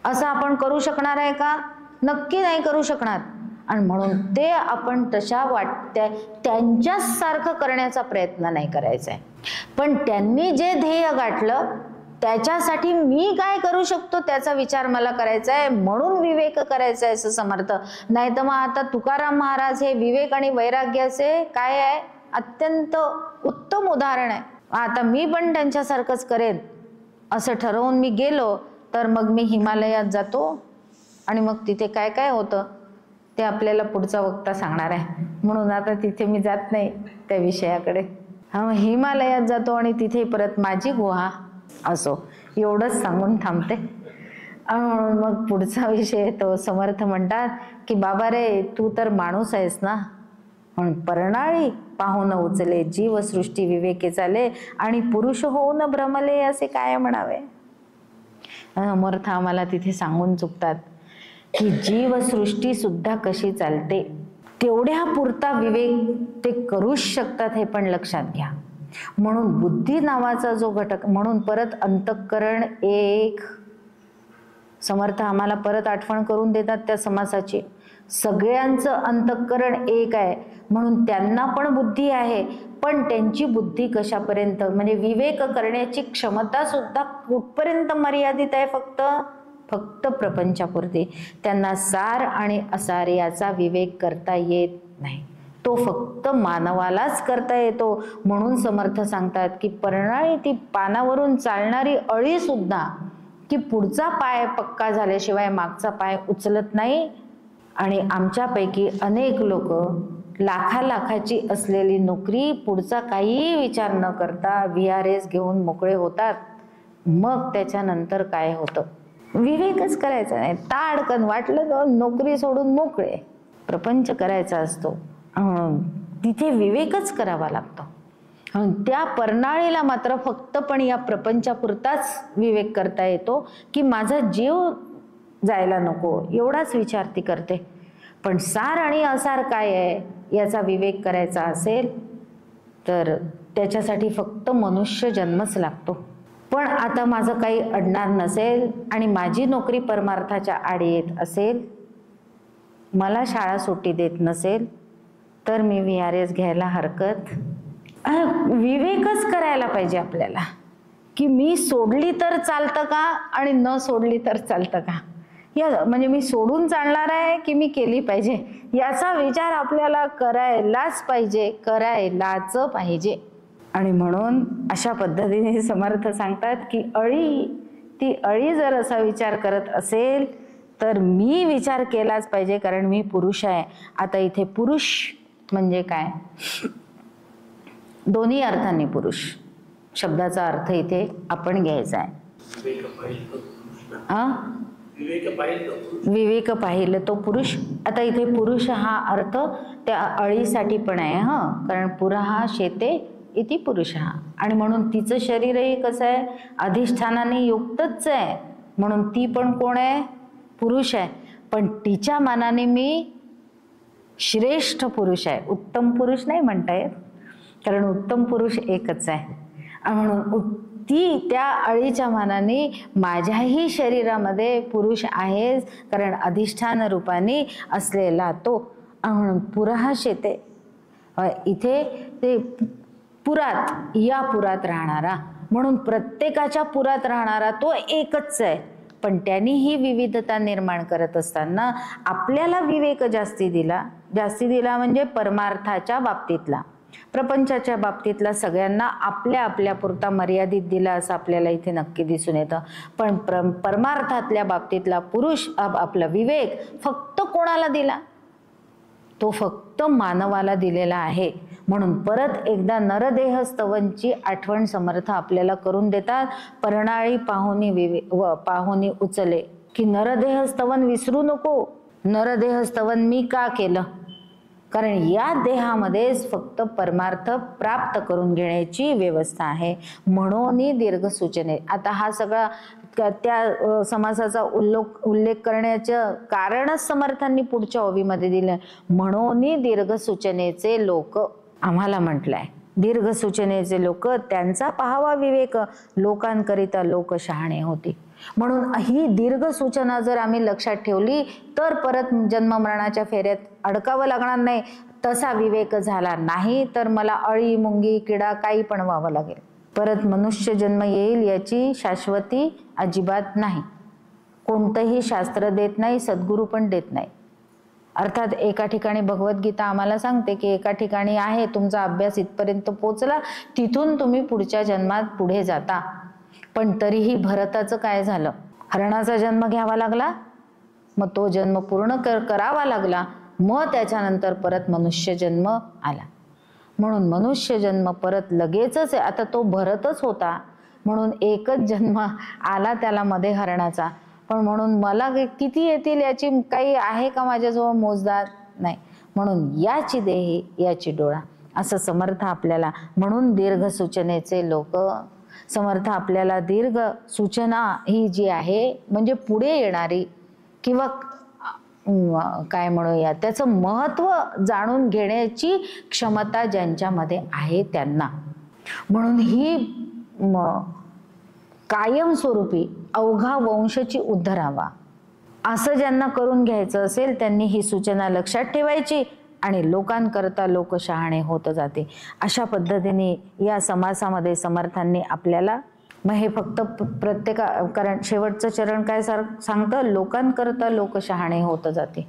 असं आपण करू शकणार आहे का? नक्की नाही करू शकणार. आणि म्हणून ते आपण तशा त्यांच्याच सारखं करण्याचा प्रयत्न नाही करायचा आहे. पण त्यांनी जे ध्येय गाठलं त्याच्यासाठी मी काय करू शकतो त्याचा विचार मला करायचा आहे. म्हणून विवेक करायचा आहे असं समर्थ. नाही तर मग आता तुकाराम महाराज हे विवेक आणि वैराग्याचे काय आहे, अत्यंत उत्तम उदाहरण आहे. आता मी पण त्यांच्यासारखंच करेन असं ठरवून मी गेलो तर मग मी हिमालयात जातो आणि मग तिथे काय काय होतं ते आपल्याला पुढचा वक्ता सांगणार आहे. म्हणून आता तिथे मी जात नाही त्या विषयाकडे. हिमालयात जातो आणि तिथे परत माझी गुहा असो, एवढंच सांगून थांबते. मग पुढचा विषय तो समर्थ म्हणतात की बाबा रे तू तर माणूस आहेस ना, म्हणून परनाळी पाहून उचले जीवसृष्टी विवेके चाले आणि पुरुष होऊन भ्रमले असे काय म्हणावे. समर्थ आम्हाला तिथे सांगून चुकतात की जीवसृष्टी सुद्धा कशी चालते तेवढ्या पुरता विवेक ते करूच शकतात हे पण लक्षात घ्या. म्हणून बुद्धी नावाचा जो घटक, म्हणून परत अंतःकरण एक, समर्थ आम्हाला परत आठवण करून देतात त्या समासाची. सगळ्यांचं अंतःकरण एक आहे म्हणून त्यांना पण बुद्धी आहे, पण त्यांची बुद्धी कशापर्यंत म्हणजे विवेक करण्याची क्षमता सुद्धा कुठपर्यंत मर्यादित आहे, फक्त प्रपंचापुरती. त्यांना सार आणि असार याचा विवेक करता येत नाही, तो फक्त मानवालाच करता येतो. म्हणून समर्थ सांगतात की परनाळी ती पानावरून चालणारी अळी सुद्धा की पुढचा पाय पक्का झाल्याशिवाय मागचा पाय उचलत नाही. आणि आमच्यापैकी अनेक लोक लाखाची असलेली नोकरी पुढचा काही विचार न करता VRS घेऊन मोकळे होतात. मग त्याच्यानंतर काय होतं, विवेकच करायचा नाही. ताडकन वाटलं नोकरी सोडून मोकळे, प्रपंच करायचा असतो तिथे विवेकच करावा लागतो. त्या परनाळीला मात्र फक्त पण या प्रपंचापुरताच विवेक करता येतो की माझा जीव जायला नको एवढाच विचार ती करते. पण सार आणि असार काय आहे याचा विवेक करायचा असेल तर त्याच्यासाठी फक्त मनुष्य जन्मच लागतो. पण आता माझं काही अडणार नसेल आणि माझी नोकरी परमार्थाच्या आड येत असेल, मला शाळा सुट्टी देत नसेल तर मी VRS घ्यायला हरकत. विवेकच करायला पाहिजे आपल्याला की मी सोडली तर चालतं का आणि न सोडली तर चालतं का, या म्हणजे मी सोडून चालणार आहे की मी केली पाहिजे, याचा विचार आपल्याला करायलाच पाहिजे. आणि म्हणून अशा पद्धतीने समर्थ सांगतात की ती अळी जर असा विचार करत असेल तर मी विचार केलाच पाहिजे, कारण मी पुरुष आहे. आता इथे पुरुष म्हणजे काय, दोन्ही अर्थाने पुरुष शब्दाचा अर्थ इथे आपण घ्यायचा आहे. विवेक पाहिलं तो पुरुष. आता इथे पुरुष हा अर्थ त्या अळीसाठी पण आहे, कारण पुरहा शेते इति पुरुष हा. आणि म्हणून तिचं शरीरही कसं आहे, अधिष्ठानाने युक्तच आहे, म्हणून ती पण कोण आहे, पुरुष आहे. पण तिच्या मानाने मी श्रेष्ठ पुरुष आहे, उत्तम पुरुष नाही म्हणता येत, कारण उत्तम पुरुष एकच आहे. म्हणून ती त्या अळीच्या मानाने माझ्याही शरीरामध्ये पुरुष आहे, कारण अधिष्ठान रूपाने असलेला तो. म्हणून पुरहा शेते इथे ते पुरात, या पुरात राहणारा, म्हणून प्रत्येकाच्या पुरात राहणारा तो एकच आहे. पण त्यांनी ही विविधता निर्माण करत असताना आपल्याला विवेक जास्ती दिला म्हणजे परमार्थाच्या बाबतीतला, प्रपंचाच्या बाबतीतला सगळ्यांना आपल्या आपल्या पुरता मर्यादित दिला असं आपल्याला इथे नक्की दिसून येतं. पण परमार्थातल्या बाबतीतला पुरुष आपला विवेक फक्त कोणाला दिला, तो फक्त मानवाला दिलेला आहे. म्हणून परत एकदा नरदेह स्तवनची आठवण समर्थ आपल्याला करून देतात. परनाळी पाहुनी उचले, की नरदेह स्तवन विसरू नको. नरदेह स्तवन मी का केलं, कारण या देहामध्येच फक्त परमार्थ प्राप्त करून घेण्याची व्यवस्था आहे. म्हणून दीर्घ सूचने. आता हा सगळा त्या समासाचा उल्लेख करण्याचं कारणच समर्थांनी पुढच्या ओवीमध्ये दिलं. म्हणून दीर्घ सूचनेचे लोक आम्हाला म्हटलंय, दीर्घ सूचनेचे लोक त्यांचा पाहावा विवेक, लोकांकरिता लोक शहाणे होती. म्हणून ही दीर्घ सूचना जर आम्ही लक्षात ठेवली तर परत जन्म मरणाच्या फेऱ्यात अडकावं लागणार नाही. तसा विवेक झाला नाही तर मला अळी, मुंगी, किडा काही पण व्हावं लागेल. परत मनुष्य जन्म येईल याची शाश्वती अजिबात नाही. कोणतंही शास्त्र देत नाही, सद्गुरू पण देत नाही. अर्थात एका ठिकाणी भगवद्गीता आम्हाला सांगते की एका ठिकाणी आहे तुमचा अभ्यास इथपर्यंत पोहोचला, तिथून तुम्ही पुढच्या जन्मात पुढे जाता. पण तरीही भरताचं काय झालं, हरणाचा जन्म घ्यावा लागला, मग तो जन्म पूर्ण करावा लागला, मग त्याच्यानंतर परत मनुष्य जन्म आला. म्हणून मनुष्य जन्म परत लगेचच आहे. आता तो भरतच होता म्हणून एकच जन्म आला त्याला मध्ये हरणाचा, पण म्हणून मला किती येतील याची काही आहे का माझ्याजवळ मोजदार नाही. म्हणून याची देही याची डोळा, असं समर्थ आपल्याला. म्हणून दीर्घ सूचनेचे लोक, समर्थ आपल्याला दीर्घ सूचना ही जी आहे म्हणजे पुढे येणारी किंवा काय म्हणूया त्याचं महत्व जाणून घेण्याची क्षमता ज्यांच्यामध्ये आहे त्यांना. म्हणून ही कायमस्वरूपी अवघा वंशची उद्धरावा असं ज्यांना करून घ्यायचं असेल त्यांनी ही सूचना लक्षात ठेवायची आणि लोकांकरता लोक शहाणे होत जाते. अशा पद्धतीने या समासामध्ये समर्थांनी आपल्याला, मग हे फक्त कारण शेवटचं चरण काय सांगतं, लोकांकरता लोक शहाणे होत जाते.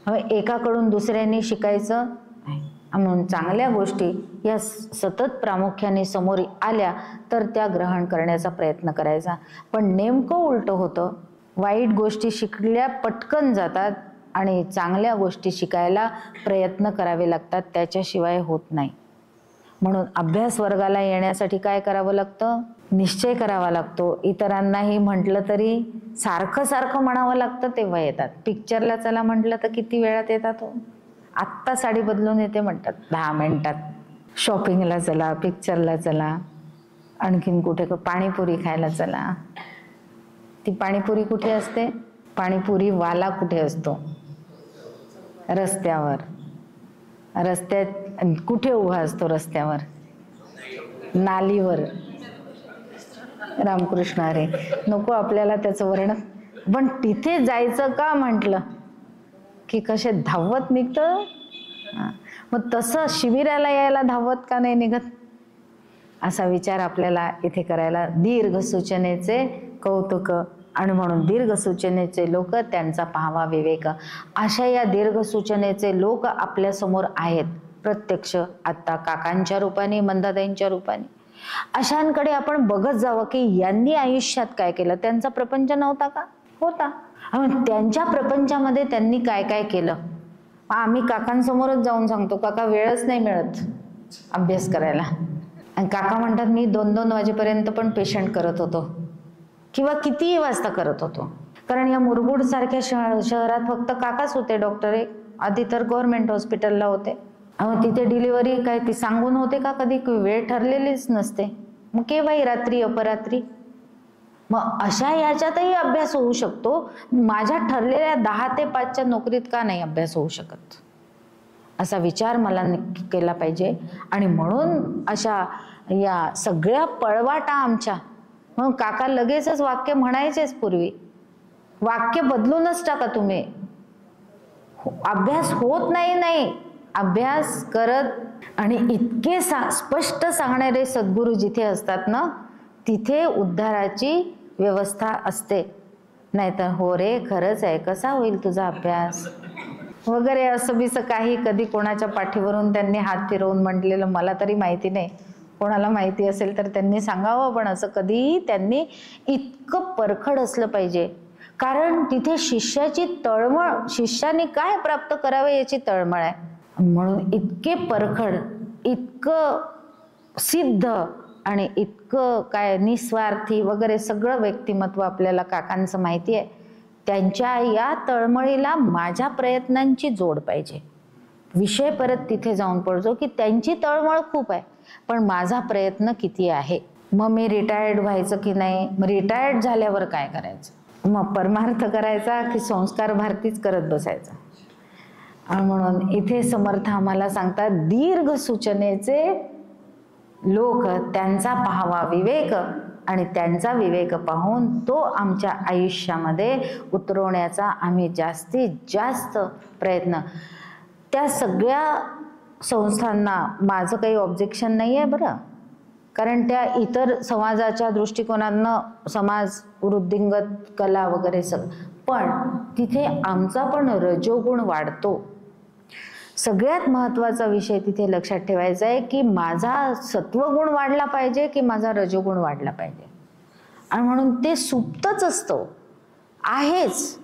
हवे एकाकडून दुसऱ्यांनी शिकायचं नाही. म्हणून चांगल्या गोष्टी या सतत प्रामुख्याने समोर आल्या तर त्या ग्रहण करण्याचा प्रयत्न करायचा. पण नेमकं उलट होतं, वाईट गोष्टी शिकल्या पटकन जातात आणि चांगल्या गोष्टी शिकायला प्रयत्न करावे लागतात, त्याच्याशिवाय होत नाही. म्हणून अभ्यास वर्गाला येण्यासाठी काय करावं लागतं, निश्चय करावा लागतो. इतरांनाही म्हटलं तरी सारखं सारखं म्हणावं लागतं तेव्हा येतात. पिक्चरला चला म्हटलं तर किती वेळात येतात हो, आत्ता साडी बदलून येते म्हणतात 10 मिनिटात. शॉपिंगला चला, पिक्चरला चला, आणखीन कुठे पाणीपुरी खायला चला. ती पाणीपुरी कुठे असते, पाणीपुरी वाला कुठे असतो, रस्त्यावर. रस्त्यात कुठे उभा असतो, रस्त्यावर, नालीवर. रामकृष्ण हरे, नको आपल्याला त्याचं वर्णन. पण तिथे जायचं का म्हटलं की कसे धावत निघतं. मग तसं शिबिराला यायला धावत का नाही निघत, असा विचार आपल्याला इथे करायला. दीर्घ सूचनेचे कौतुक आणि म्हणून दीर्घ सूचनेचे लोक त्यांचा पाहावा विवेक. अशा या दीर्घ सूचनेचे लोक आपल्या समोर आहेत प्रत्यक्ष, आता काकांच्या रूपाने, मंदाताईंच्या रूपाने. अशांकडे आपण बघत जावं की यांनी आयुष्यात काय केलं. त्यांचा प्रपंच नव्हता का? होता. त्यांच्या प्रपंचामध्ये त्यांनी काय काय केलं. आम्ही काकांसमोरच जाऊन सांगतो, काका वेळच नाही मिळत अभ्यास करायला. आणि काका म्हणतात मी 2-2 वाजेपर्यंत पण पेशंट करत होतो, किंवा कितीही वाजता करत होतो. कारण या मुरगुड सारख्या शहरात फक्त काकाच होते डॉक्टर. एक आधी तर गव्हर्नमेंट हॉस्पिटलला होते. तिथे डिलिव्हरी काय ती सांगून होते का कधी? वेळ ठरलेलीच नसते. मग केव्हाही रात्री अपरात्री. मग अशा याच्यातही अभ्यास होऊ शकतो. माझ्या ठरलेल्या 10 ते 5च्या नोकरीत का नाही अभ्यास होऊ शकत? असा विचार मला नक्की केला पाहिजे. आणि म्हणून अशा या सगळ्या पळवाटा आमच्या, म्हणून काका लगेचच वाक्य म्हणायचेच पूर्वी, वाक्य बदलूनच टाका तुम्ही. अभ्यास होत नाही, अभ्यास करत. आणि इतके स्पष्ट सांगणारे सद्गुरू जिथे असतात ना, तिथे उद्धाराची व्यवस्था असते. नाहीतर हो रे खरंच आहे, कसा होईल तुझा अभ्यास वगैरे असं बिसं काही कधी कोणाच्या पाठीवरून त्यांनी हात फिरवून म्हटलेलं मला तरी माहिती नाही. कोणाला माहिती असेल तर त्यांनी सांगावं. पण असं कधीही त्यांनी इतकं परखड असलं पाहिजे. कारण तिथे शिष्याची तळमळ, शिष्याने काय प्राप्त करावे याची तळमळ आहे. म्हणून इतके परखड, इतकं सिद्ध आणि इतकं काय निस्वार्थी वगैरे सगळं व्यक्तिमत्व आपल्याला काकांचं माहिती आहे. त्यांच्या या तळमळीला माझ्या प्रयत्नांची जोड पाहिजे. विषय परत तिथे जाऊन पडतो की त्यांची तळमळ खूप आहे, पण माझा प्रयत्न किती आहे. मग मी रिटायर्ड व्हायचं की नाही, मग रिटायर्ड झाल्यावर काय करायचं, मग परमार्थ करायचा की संस्कार भारतीच करत बसायचा. म्हणून इथे समर्थ आम्हाला सांगतात, दीर्घ सूचनेचे लोक त्यांचा पाहावा विवेक, आणि त्यांचा विवेक पाहून तो आमच्या आयुष्यामध्ये उतरवण्याचा आम्ही जास्तीत जास्त प्रयत्न. त्या सगळ्या संस्थांना माझं काही ऑब्जेक्शन नाही आहे बरं, कारण त्या इतर समाजाच्या दृष्टिकोनातनं समाज वृद्धिंगत कला वगैरे सगळं, पण तिथे आमचा पण रजोगुण वाढतो. सगळ्यात महत्त्वाचा विषय तिथे लक्षात ठेवायचा आहे की माझा सत्वगुण वाढला पाहिजे की माझा रजोगुण वाढला पाहिजे. आणि म्हणून ते सुप्तच असतं, आहेच.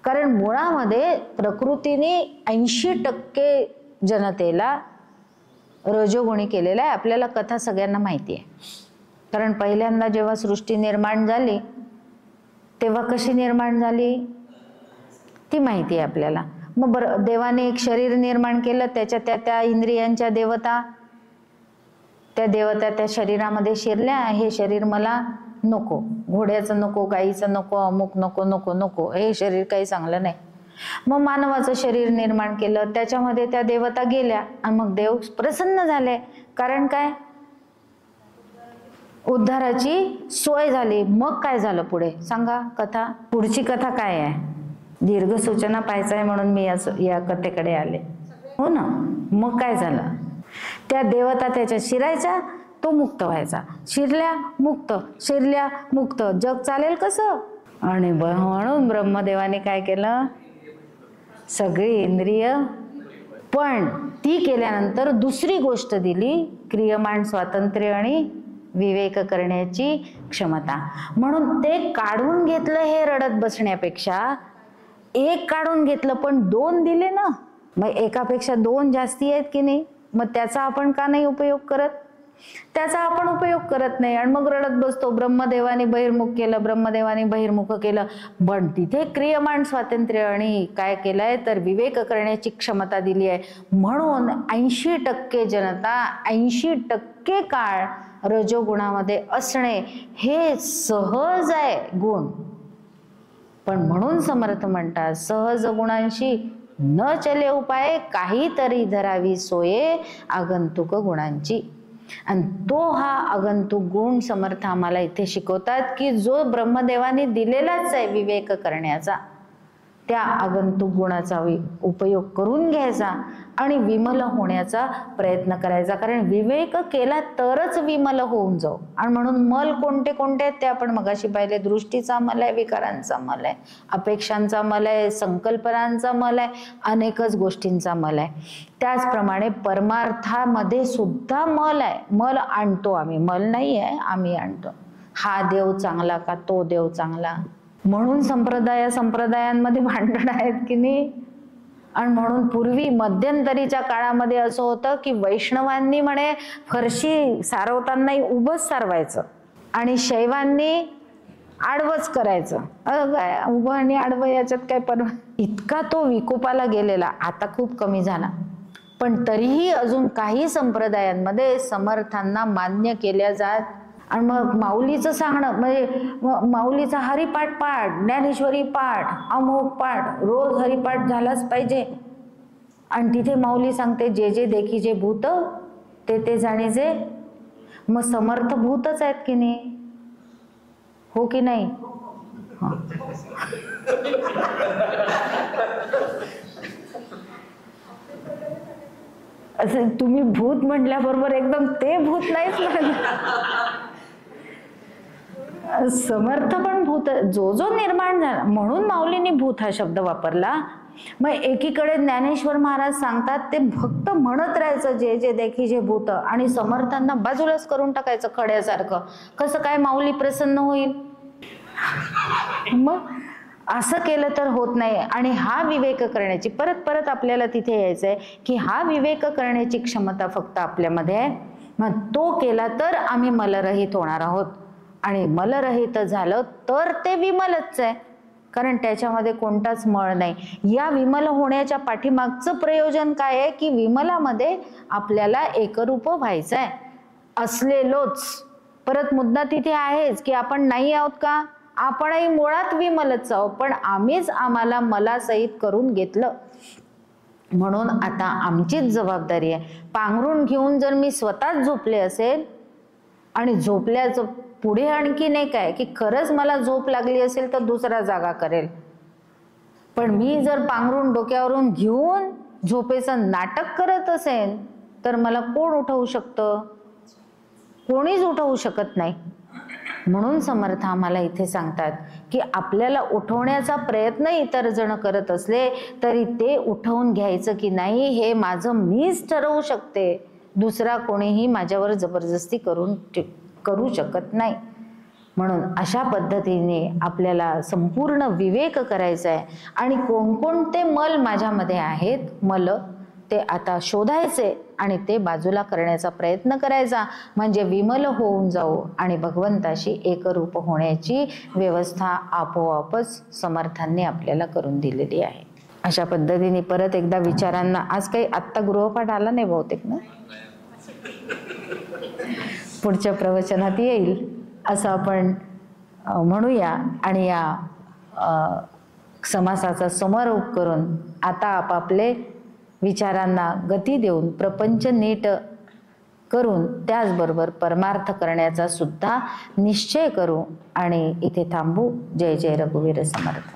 कारण मुळामध्ये प्रकृतीने 80% जनतेला रजोगुणी केलेला आहे. आपल्याला कथा सगळ्यांना माहिती आहे. कारण पहिल्यांदा जेव्हा सृष्टी निर्माण झाली तेव्हा कशी निर्माण झाली ती माहिती आहे आपल्याला. मग बरं, देवाने एक शरीर निर्माण केलं, त्याच्या त्या इंद्रियांच्या देवता, त्या देवता त्या शरीरामध्ये शिरल्या. हे शरीर मला नको, घोड्याचं नको, गाईचं नको, अमुक नको, नको नको, हे शरीर काही चांगलं नाही. मग मानवाचं शरीर निर्माण केलं, त्याच्यामध्ये त्या देवता गेल्या आणि मग देव प्रसन्न झाले. कारण काय? उद्धाराची सोय झाली. मग काय झालं पुढे सांगा कथा. पुढची कथा काय आहे? दीर्घ सूचना पाहायचं आहे म्हणून मी या कथेकडे आले, हो ना. मग काय झालं? त्या देवता त्याच्या शिरायच्या, तो मुक्त व्हायचा. शिरल्या मुक्त, शिरल्या मुक्त, जग चालेल कसं? आणि म्हणून ब्रह्मदेवाने काय केलं? सगळी इंद्रिय, पण ती केल्यानंतर दुसरी गोष्ट दिली, क्रियमाण स्वातंत्र्य आणि विवेक करण्याची क्षमता. म्हणून ते काढून घेतलं हे रडत बसण्यापेक्षा एक काढून घेतलं पण 2 दिले ना. मग एकापेक्षा 2 जास्ती आहेत की नाही, मग त्याचा आपण का नाही उपयोग करत? त्याचा आपण उपयोग करत नाही आणि मग रडत बसतो ब्रह्मदेवाने बहिर्मुख केलं, ब्रह्मदेवाने बहिर्मुख केलं. पण तिथे क्रियमाण स्वातंत्र्य आणि काय केलंय तर विवेक करण्याची क्षमता दिली आहे. म्हणून 80% जनता 80% काळ रजोगुणामध्ये असणे हे सहज आहे गुण. पण म्हणून समर्थ म्हणतात, सहज गुणांशी न चले उपाय, काहीतरी धरावी सोये आगंतुक गुणांची. आणि तो हा आगंतुक गुण समर्थ आम्हाला इथे शिकवतात की जो ब्रह्मदेवाने दिलेलाच आहे विवेक करण्याचा, त्या आगंतुक गुणाचा उपयोग करून घ्यायचा आणि विमल होण्याचा प्रयत्न करायचा. कारण विवेक केला तरच विमल होऊन जाऊ. आणि म्हणून मल कोणते कोणते आहेत ते आपण मगाशी पाहिले. दृष्टीचा मल आहे, विकारांचा मल आहे, अपेक्षांचा मल आहे, संकल्पनांचा मल आहे, अनेकच गोष्टींचा मल आहे. त्याचप्रमाणे परमार्थामध्ये सुद्धा मल आहे. मल आणतो आम्ही, मल नाही आहे, आम्ही आणतो. हा देव चांगला का तो देव चांगला, म्हणून संप्रदायांमध्ये भांडण आहेत की नाही. आणि म्हणून पूर्वी मध्यंतरीच्या काळामध्ये असं होतं की वैष्णवांनी म्हणे फरशी सारवतानाही उभंच सारवायचं आणि शैवांनी आडवंच करायचं. काय उभं आणि आडवं याच्यात काय इतका तो विकोपाला गेलेला. आता खूप कमी झाला, पण तरीही अजून काही संप्रदायांमध्ये समर्थांना मान्य केल्या जात. आणि मग माऊलीचं सांगणं म्हणजे माऊलीचा हरिपाठ पाठ, ज्ञानेश्वरी पाठ, अमोघ पाठ, रोज हरिपाठ झालाच पाहिजे. आणि तिथे माऊली सांगते जे जे देखीजे भूत ते ते जाणीजे. मग समर्थ भूतच आहेत की नाही, हो की नाही. असं तुम्ही भूत म्हटल्याबरोबर एकदम ते भूत नाहीच म्हणत. समर्थ पण भूत, जो जो निर्माण झाला म्हणून माऊलींनी भूत हा शब्द वापरला. मग एकीकडे ज्ञानेश्वर महाराज सांगतात ते फक्त म्हणत राहायचं जे जे देखी जे भूत, आणि समर्थांना बाजूलाच करून टाकायचं खड्यासारखं. कसं काय माऊली प्रसन्न होईल. मग असं केलं तर होत नाही. आणि हा विवेक करण्याची परत परत आपल्याला तिथे यायचंय की हा विवेक करण्याची क्षमता फक्त आपल्यामध्ये आहे. मग तो केला तर आम्ही मलरहित होणार आहोत. आणि मलरहित झालं तर ते विमलच आहे, कारण त्याच्यामध्ये कोणताच मळ नाही. या विमल होण्याच्या पाठीमागचं प्रयोजन काय आहे की विमलामध्ये आपल्याला एकरूप व्हायचं आहे. असलेलोच परत मुद्दा तिथे आहेच की आपण नाही आहोत का, आपणही मुळात विमलच आहोत, पण आम्हीच आम्हाला मलासहित करून घेतलं. म्हणून आता आमचीच जबाबदारी आहे. पांघरून घेऊन जर मी स्वतःच झोपले असेल आणि झोपल्याचं पुढे आणखी नाही काय की खरंच मला झोप लागली असेल तर दुसरा जागा करेल, पण मी जर पांघरून डोक्यावरून घेऊन झोपेचं नाटक करत असेल तर मला कोण उठवू शकतं, कोणीच उठवू शकत नाही. म्हणून समर्थ आम्हाला इथे सांगतात की आपल्याला उठवण्याचा प्रयत्न इतर जण करत असले तरी ते उठवून घ्यायचं की नाही हे माझं मीच ठरवू शकते, दुसरा कोणीही माझ्यावर जबरदस्ती करू शकत नाही. म्हणून अशा पद्धतीने आपल्याला संपूर्ण विवेक करायचा आहे. आणि कोणकोणते मल माझ्यामध्ये आहेत मल ते आता शोधायचे आणि ते बाजूला करण्याचा प्रयत्न करायचा, म्हणजे विमल होऊन जाऊ आणि भगवंताशी एकरूप होण्याची व्यवस्था आपोआपच समर्थांनी आपल्याला करून दिलेली आहे. अशा पद्धतीने परत एकदा विचारांना आज काही आत्ता गृहपाठ आला नाही बहुतेक ना, पुढच्या प्रवचनात येईल असं आपण म्हणूया. आणि या समासाचा समारोप करून आता आपापले विचारांना गती देऊन प्रपंच नीट करून त्याचबरोबर परमार्थ करण्याचा सुद्धा निश्चय करू आणि इथे थांबू. जय जय रघुवीर समर्थ.